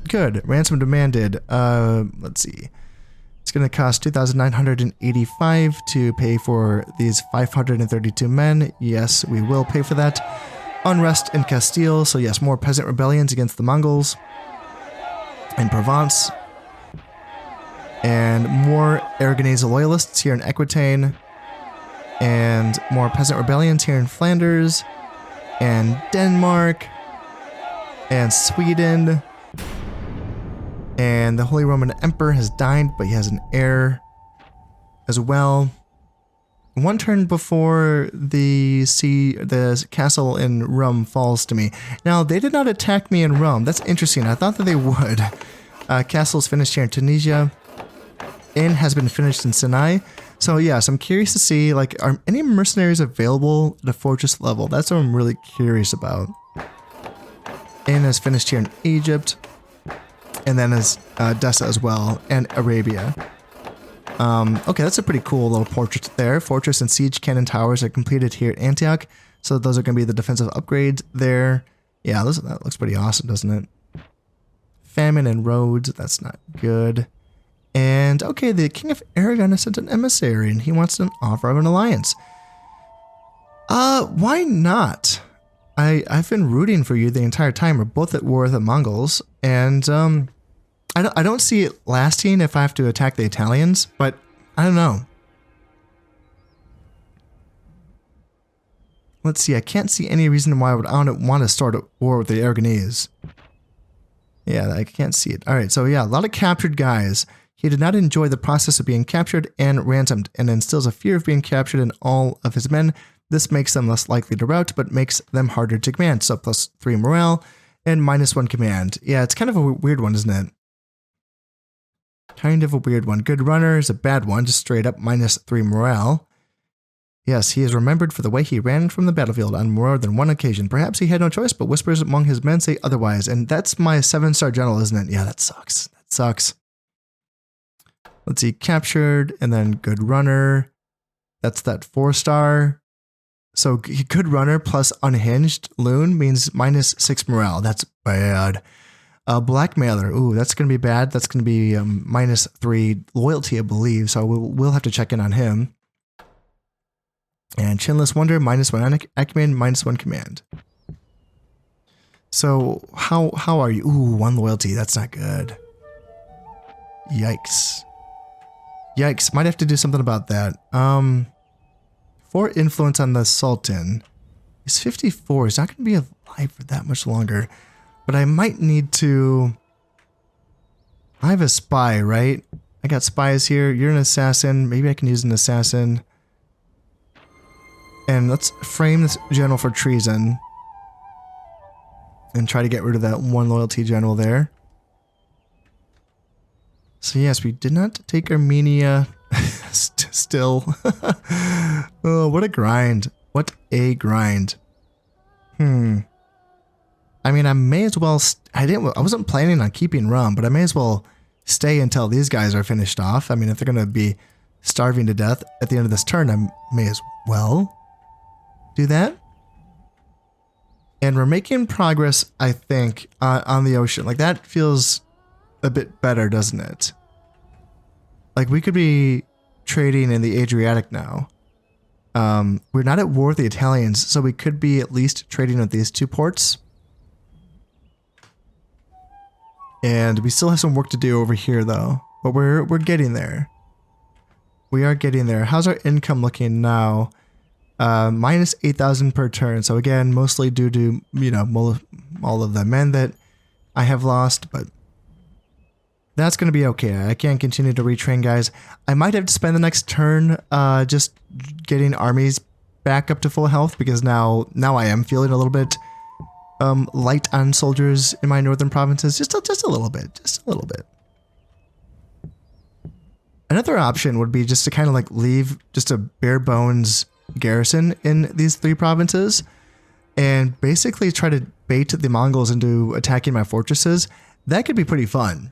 Good. Ransom demanded. Let's see. It's going to cost 2,985 to pay for these 532 men. Yes, we will pay for that. Unrest in Castile. So yes, more peasant rebellions against the Mongols. In Provence. And more Aragonese loyalists here in Aquitaine. And more peasant rebellions here in Flanders, and Denmark, and Sweden, and the Holy Roman Emperor has died, but he has an heir as well. 1 turn before the castle in Rome falls to me. Now, they did not attack me in Rome. That's interesting. I thought that they would. Castle's finished here in Tunisia. Inn has been finished in Sinai. So yes, I'm curious to see, like, are any mercenaries available at a fortress level? That's what I'm really curious about. Inn is finished here in Egypt. And then is Dessa as well, and Arabia. Okay, that's a pretty cool little portrait there. Fortress and siege cannon towers are completed here at Antioch. So those are going to be the defensive upgrades there. Yeah, that looks pretty awesome, doesn't it? Famine and roads, that's not good. And, okay, the King of Aragon has sent an emissary, and he wants an offer of an alliance. Why not? I've been rooting for you the entire time. We're both at war with the Mongols, and, I don't see it lasting if I have to attack the Italians, but I don't know. Let's see, I can't see any reason why I would want to start a war with the Aragonese. Yeah, I can't see it. Alright, so yeah, a lot of captured guys. He did not enjoy the process of being captured and ransomed, and instills a fear of being captured in all of his men. This makes them less likely to rout, but makes them harder to command. So +3 morale and -1 command. Yeah, it's kind of a weird one, isn't it? Kind of a weird one. Good runner is a bad one, just straight up -3 morale. Yes, he is remembered for the way he ran from the battlefield on more than one occasion. Perhaps he had no choice, but whispers among his men say otherwise. And that's my 7-star general, isn't it? Yeah, that sucks. That sucks. Let's see, captured, and then good runner. That's that 4-star. So good runner plus unhinged loon means -6 morale. That's bad. Blackmailer. Ooh, that's going to be bad. That's going to be -3 loyalty, I believe. So we'll have to check in on him. And Chinless Wonder, -1 acumen, -1 command. So how are you? Ooh, 1 loyalty. That's not good. Yikes. Yikes. Might have to do something about that. 4 influence on the Sultan. He's 54. He's not going to be alive for that much longer. But I might need to... I have a spy, right? I got spies here. You're an assassin. Maybe I can use an assassin. And let's frame this general for treason. And try to get rid of that 1 loyalty general there. So yes, we did not take Armenia still. Oh, what a grind. What a grind. I mean, I may as well... I wasn't planning on keeping rum, but I may as well stay until these guys are finished off. I mean, if they're going to be starving to death at the end of this turn, I may as well do that. And we're making progress, I think, on the ocean. Like, that feels a bit better, doesn't it? Like, we could be trading in the Adriatic now. We're not at war with the Italians, so we could be at least trading with these 2 ports. And we still have some work to do over here, though. But we're getting there. We are getting there. How's our income looking now? -8,000 per turn. So again, mostly due to, you know, all of the men that I have lost, but that's going to be okay. I can't continue to retrain guys. I might have to spend the next turn just getting armies back up to full health, because now I am feeling a little bit light on soldiers in my northern provinces. Just a little bit. Just a little bit. Another option would be just to kind of like leave just a bare bones garrison in these 3 provinces and basically try to bait the Mongols into attacking my fortresses. That could be pretty fun.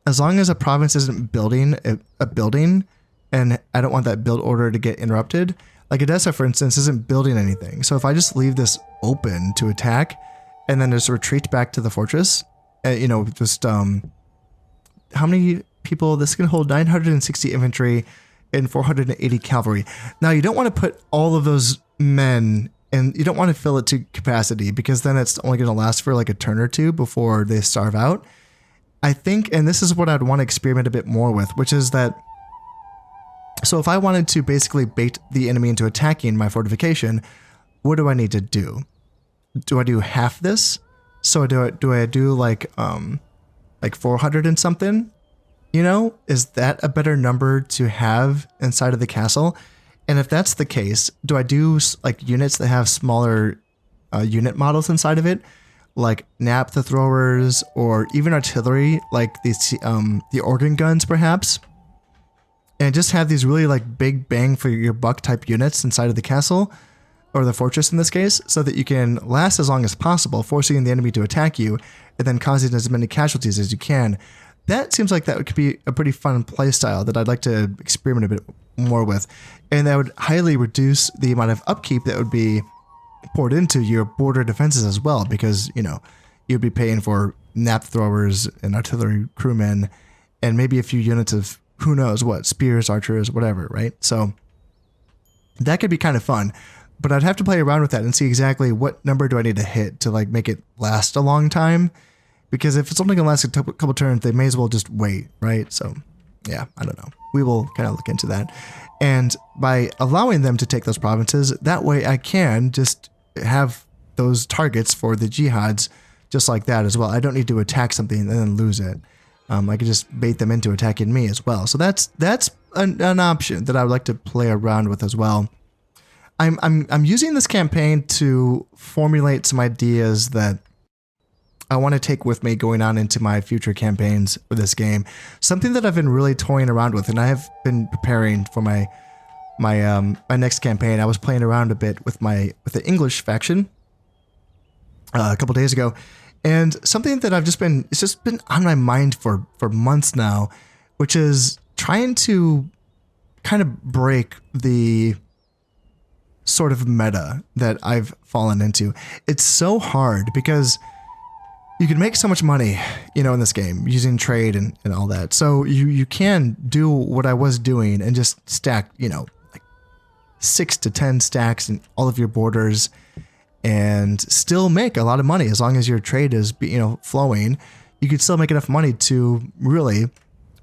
As long as a province isn't building a building, and I don't want that build order to get interrupted. Like Edessa, for instance, isn't building anything. So if I just leave this open to attack and then just retreat back to the fortress, you know, just, how many people? This can hold 960 infantry and 480 cavalry. Now, you don't want to put all of those men, and you don't want to fill it to capacity, because then it's only going to last for like a turn or 2 before they starve out. I think, and this is what I'd want to experiment a bit more with, which is that, so if I wanted to basically bait the enemy into attacking my fortification, what do I need to do? Do I do half this? So do I do like 400 and something? You know, is that a better number to have inside of the castle? And if that's the case, do I do like units that have smaller unit models inside of it, like naphtha throwers or even artillery, like these the organ guns perhaps, and just have these really like big bang for your buck type units inside of the castle, or the fortress in this case, so that you can last as long as possible, forcing the enemy to attack you and then causing as many casualties as you can. That seems like that could be a pretty fun playstyle that I'd like to experiment a bit more with. And that would highly reduce the amount of upkeep that would be poured into your border defenses as well, because, you know, you'd be paying for naphtha throwers and artillery crewmen and maybe a few units of who knows what, spears, archers, whatever, right? So that could be kind of fun, but I'd have to play around with that and see exactly what number do I need to hit to like make it last a long time. Because if it's only going to last a couple turns, they may as well just wait, right? So, yeah, I don't know. We will kind of look into that. And by allowing them to take those provinces, that way I can just have those targets for the jihads just like that as well. I don't need to attack something and then lose it. I can just bait them into attacking me as well. So that's an option that I would like to play around with as well. I'm using this campaign to formulate some ideas that I want to take with me going on into my future campaigns for this game. Something that I've been really toying around with, and I have been preparing for my next campaign. I was playing around a bit with the English faction a couple days ago, and something that it's just been on my mind for months now, which is trying to kind of break the sort of meta that I've fallen into. It's so hard because you can make so much money, in this game using trade and all that. So you can do what I was doing and just stack, like 6 to 10 stacks in all of your borders and still make a lot of money as long as your trade is, flowing. You could still make enough money to really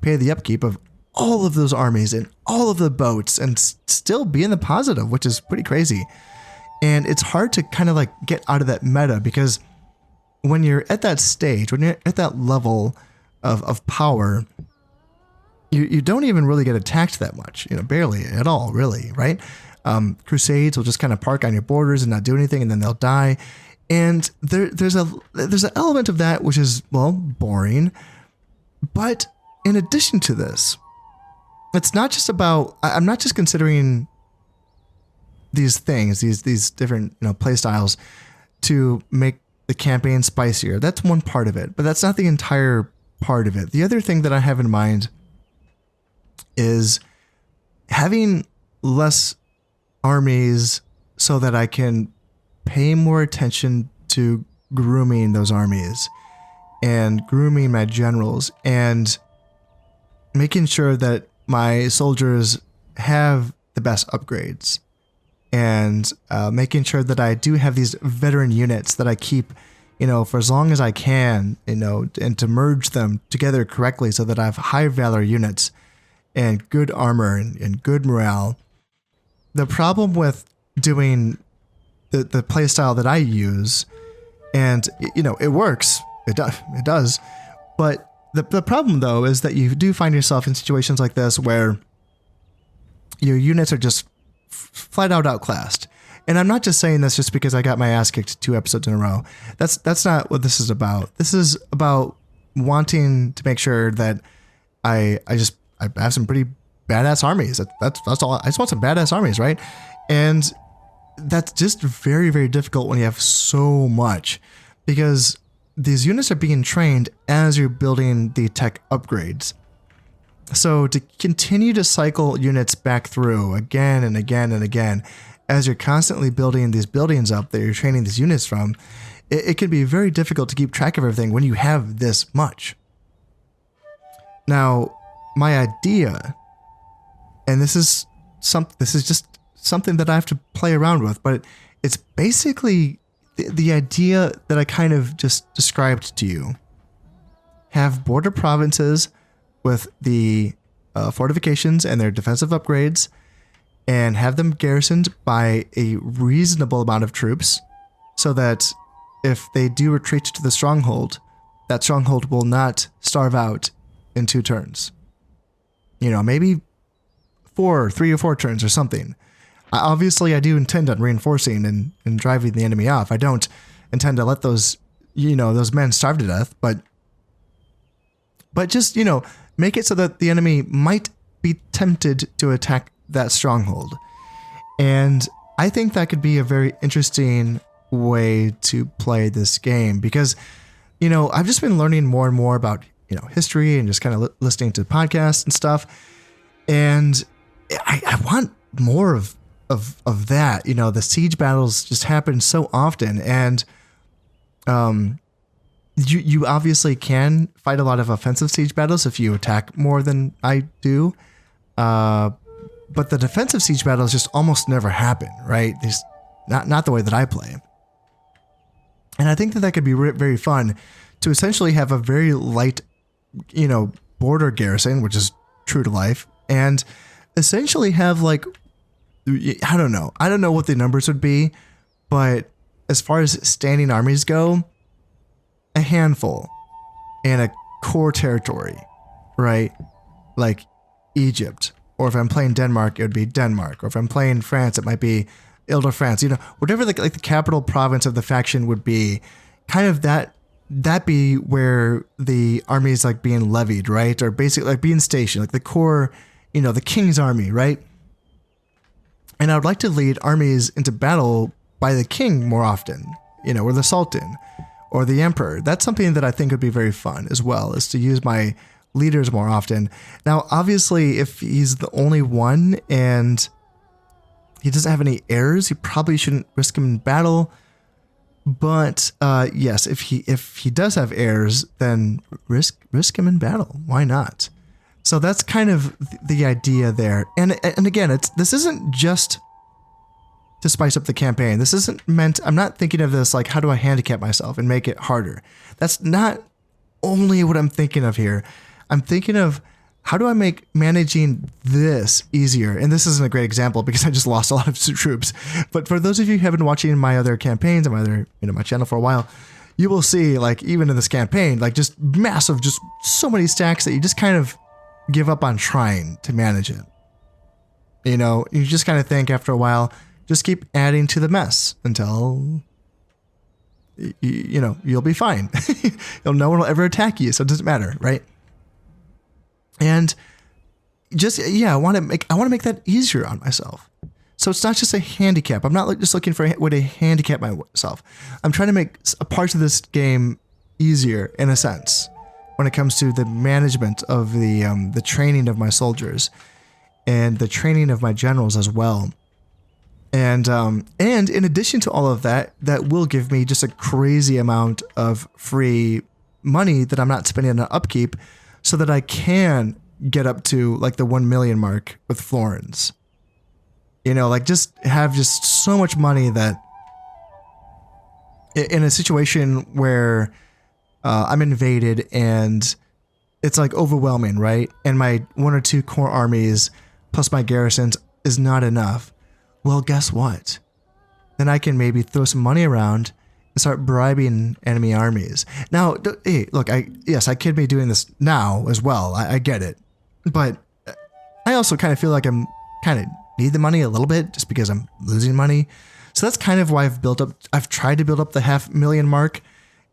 pay the upkeep of all of those armies and all of the boats and still be in the positive, which is pretty crazy. And it's hard to kind of like get out of that meta because when you're at that stage, when you're at that level of power, you don't even really get attacked that much, barely at all, really, right? Crusades will just kind of park on your borders and not do anything, and then they'll die. And there's an element of that which is, well, boring. But in addition to this, it's not just about, I'm not just considering these things, these different, play styles to make the campaign spicier. That's one part of it, but that's not the entire part of it. The other thing that I have in mind is having less armies so that I can pay more attention to grooming those armies and grooming my generals and making sure that my soldiers have the best upgrades and making sure that I do have these veteran units that I keep, for as long as I can, and to merge them together correctly so that I have high valor units and good armor and good morale. The problem with doing the play style that I use, and it works, it does, but the problem though is that you do find yourself in situations like this where your units are just flat out outclassed. And I'm not just saying this just because I got my ass kicked 2 episodes in a row. That's not what this is about. This is about wanting to make sure that I have some pretty badass armies. That's all. I just want some badass armies, right? And that's just very, very difficult when you have so much, because these units are being trained as you're building the tech upgrades. So to continue to cycle units back through again and again and again, as you're constantly building these buildings up that you're training these units from, it can be very difficult to keep track of everything when you have this much. Now, my idea, and this is just something that I have to play around with, but it's basically the idea that I kind of just described to you. Have border provinces with the fortifications and their defensive upgrades, and have them garrisoned by a reasonable amount of troops so that if they do retreat to the stronghold, that stronghold will not starve out in 2 turns. Maybe 3 or 4 turns or something. Obviously, I do intend on reinforcing and driving the enemy off. I don't intend to let those men starve to death, but just, make it so that the enemy might be tempted to attack that stronghold. And I think that could be a very interesting way to play this game because, I've just been learning more and more about, history and just kind of listening to podcasts and stuff. And I want more of that. The siege battles just happen so often, and you obviously can fight a lot of offensive siege battles if you attack more than I do. But the defensive siege battles just almost never happen, right? There's not the way that I play. And I think that could be very fun to essentially have a very light, border garrison, which is true to life, and essentially have like, I don't know what the numbers would be, but as far as standing armies go, a handful and a core territory, right? Like Egypt, or if I'm playing Denmark, it would be Denmark, or if I'm playing France, it might be Ile-de-France, whatever the capital province of the faction would be, kind of that that be where the army is like being levied, right? Or basically like being stationed, like the core, the king's army, right? And I would like to lead armies into battle by the king more often, or the sultan or the emperor. That's something that I think would be very fun as well, is to use my leaders more often. Now, obviously, if he's the only one and he doesn't have any heirs, he probably shouldn't risk him in battle. But yes, if he does have heirs, then risk him in battle. Why not? So that's kind of the idea there. And again, this isn't just to spice up the campaign. This isn't meant, I'm not thinking of this like, how do I handicap myself and make it harder? That's not only what I'm thinking of here. I'm thinking of, how do I make managing this easier? And this isn't a great example because I just lost a lot of troops. But for those of you who have been watching my other campaigns and my other, my channel for a while, you will see, like, even in this campaign, like, just massive, just so many stacks that you just kind of give up on trying to manage it. You just kind of think after a while, just keep adding to the mess until, you'll be fine. No one will ever attack you, so it doesn't matter, right? And just, I want to make that easier on myself. So it's not just a handicap. I'm not just looking for a way to handicap myself. I'm trying to make parts of this game easier in a sense when it comes to the management of the training of my soldiers and the training of my generals as well. And in addition to all of that, that will give me just a crazy amount of free money that I'm not spending on upkeep, so that I can get up to like the 1 million mark with Florins. Like just have just so much money that in a situation where I'm invaded and it's like overwhelming, right? And my 1 or 2 core armies plus my garrisons is not enough. Well, guess what? Then I can maybe throw some money around and start bribing enemy armies. Now, hey, look, I could be doing this now as well. I get it. But I also kind of feel like I'm kind of need the money a little bit just because I'm losing money. So that's kind of why I've tried to build up the 500,000 mark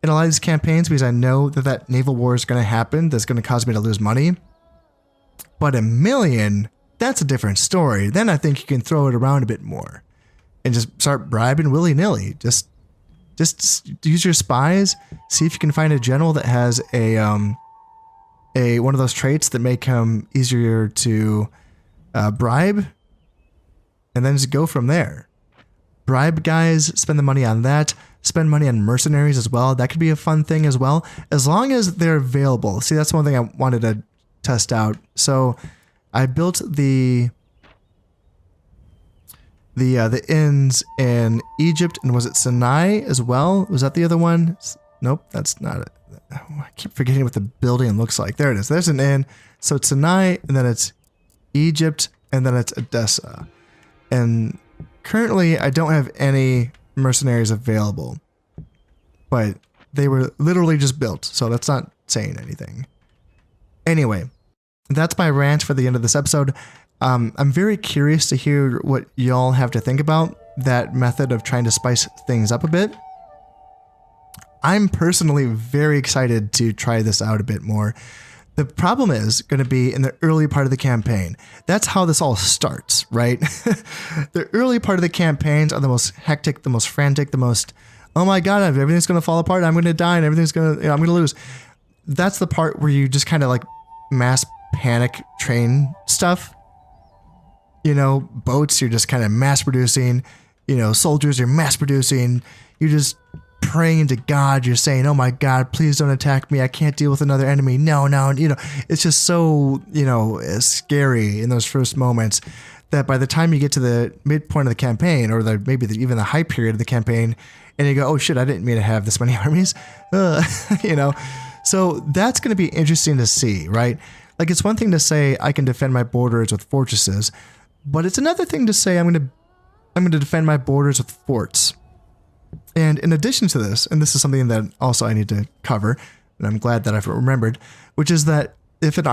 in a lot of these campaigns, because I know that naval war is going to happen. That's going to cause me to lose money. But 1 million, that's a different story. Then I think you can throw it around a bit more and just start bribing willy-nilly. Just use your spies, see if you can find a general that has a one of those traits that make him easier to bribe, and then just go from there. Bribe guys, spend the money on that, spend money on mercenaries as well. That could be a fun thing as well, as long as they're available. See, that's one thing I wanted to test out. So I built the inns in Egypt, and was it Sinai as well? Was that the other one? Nope, that's not it. I keep forgetting what the building looks like. There it is. There's an inn. So it's Sinai, and then it's Egypt, and then it's Edessa. And currently, I don't have any mercenaries available, but they were literally just built, so that's not saying anything. Anyway, that's my rant for the end of this episode. I'm very curious to hear what y'all have to think about that method of trying to spice things up a bit. I'm personally very excited to try this out a bit more. The problem is going to be in the early part of the campaign. That's how this all starts, right? The early part of the campaigns are the most hectic, the most frantic, the most, oh my God, everything's going to fall apart. I'm going to die and everything's going to, I'm going to lose. That's the part where you just kind of like mass panic train stuff. Boats, you're just kind of mass producing, soldiers, you're mass producing. You're just praying to God. You're saying, oh my God, please don't attack me. I can't deal with another enemy. No. It's just so, scary in those first moments that by the time you get to the midpoint of the campaign, or even the high period of the campaign, and you go, oh shit, I didn't mean to have this many armies. So that's going to be interesting to see, right? Like, it's one thing to say I can defend my borders with fortresses, but it's another thing to say I'm going to defend my borders with forts. And in addition to this, and this is something that also I need to cover, and I'm glad that I've remembered, which is that if an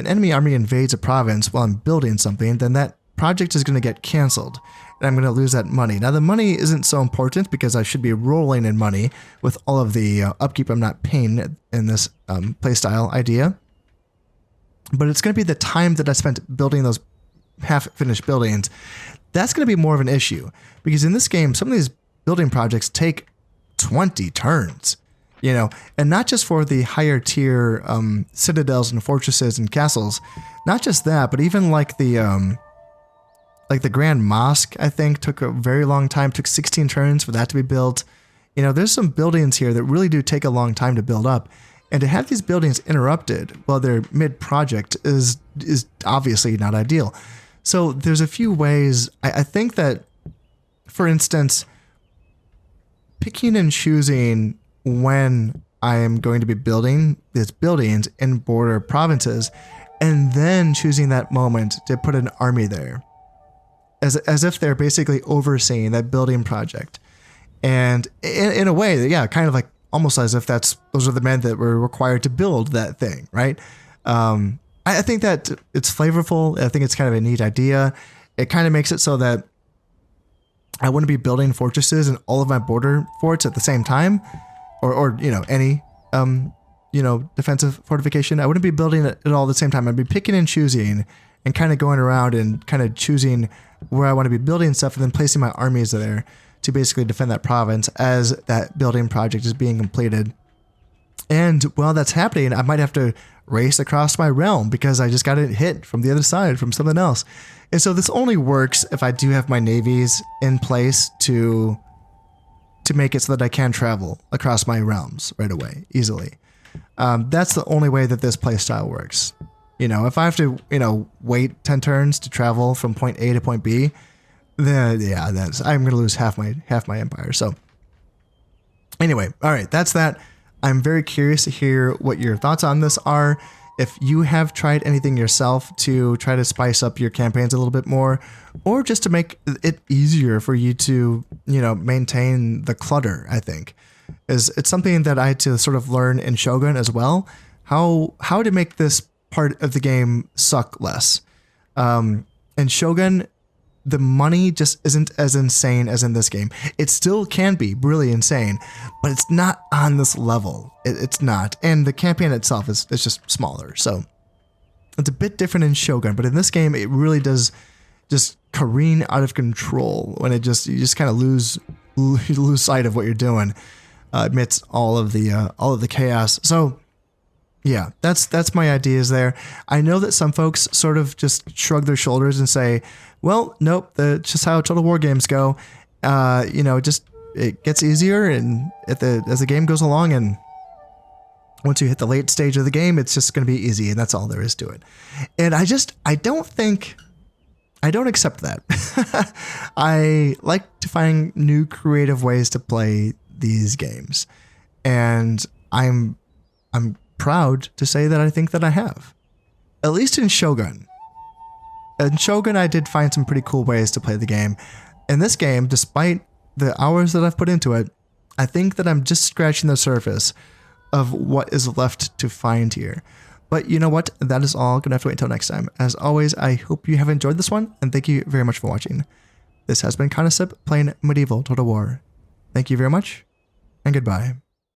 enemy army invades a province while I'm building something, then that project is going to get canceled. and I'm going to lose that money. Now, the money isn't so important because I should be rolling in money with all of the upkeep I'm not paying in this playstyle idea. But it's going to be the time that I spent building those half-finished buildings. That's going to be more of an issue because in this game, some of these building projects take 20 turns, you know, and not just for the higher tier citadels and fortresses and castles, not just that, but even like the Grand Mosque, I think took a very long time, took 16 turns for that to be built. You know, there's some buildings here that really do take a long time to build up. And to have these buildings interrupted while they're mid-project is obviously not ideal. So there's a few ways. I think that, for instance, picking and choosing when I am going to be building these buildings in border provinces, and then choosing that moment to put an army there, as if they're basically overseeing that building project. And in a way, yeah, kind of like almost as if those are the men that were required to build that thing, right? I think that it's flavorful. I think it's kind of a neat idea. It kind of makes it so that I wouldn't be building fortresses and all of my border forts at the same time, or you know, any defensive fortification. I wouldn't be building it all at the same time. I'd be picking and choosing and kind of going around and kind of choosing where I want to be building stuff and then placing my armies there to basically defend that province as that building project is being completed. And while that's happening, I might have to race across my realm because I just got it hit from the other side from something else. And so this only works if I do have my navies in place to make it so that I can travel across my realms right away, easily. That's the only way that this playstyle works. You know, if I have to, wait 10 turns to travel from point A to point B, then yeah, I'm going to lose half my empire. So anyway, all right, that's that. I'm very curious to hear what your thoughts on this are. If you have tried anything yourself to try to spice up your campaigns a little bit more, or just to make it easier for you to, maintain the clutter, I think it's something that I had to sort of learn in Shogun as well. How to make this part of the game suck less. In Shogun, the money just isn't as insane as in this game. It still can be really insane, but it's not on this level. It's not. And the campaign itself is just smaller. So it's a bit different in Shogun, but in this game, it really does just careen out of control when you just kind of lose sight of what you're doing amidst all of the chaos. So yeah, that's my ideas there. I know that some folks sort of just shrug their shoulders and say, well, nope, that's just how Total War games go. It gets easier and as the game goes along, and once you hit the late stage of the game, it's just going to be easy, and that's all there is to it. And I don't accept that. I like to find new creative ways to play these games, and I'm proud to say that I think that I have, at least in Shogun. In Shogun, I did find some pretty cool ways to play the game. In this game, despite the hours that I've put into it, I think that I'm just scratching the surface of what is left to find here. But you know what? That is all. Gonna have to wait until next time. As always, I hope you have enjoyed this one, and thank you very much for watching. This has been Conasip playing Medieval Total War. Thank you very much, and goodbye.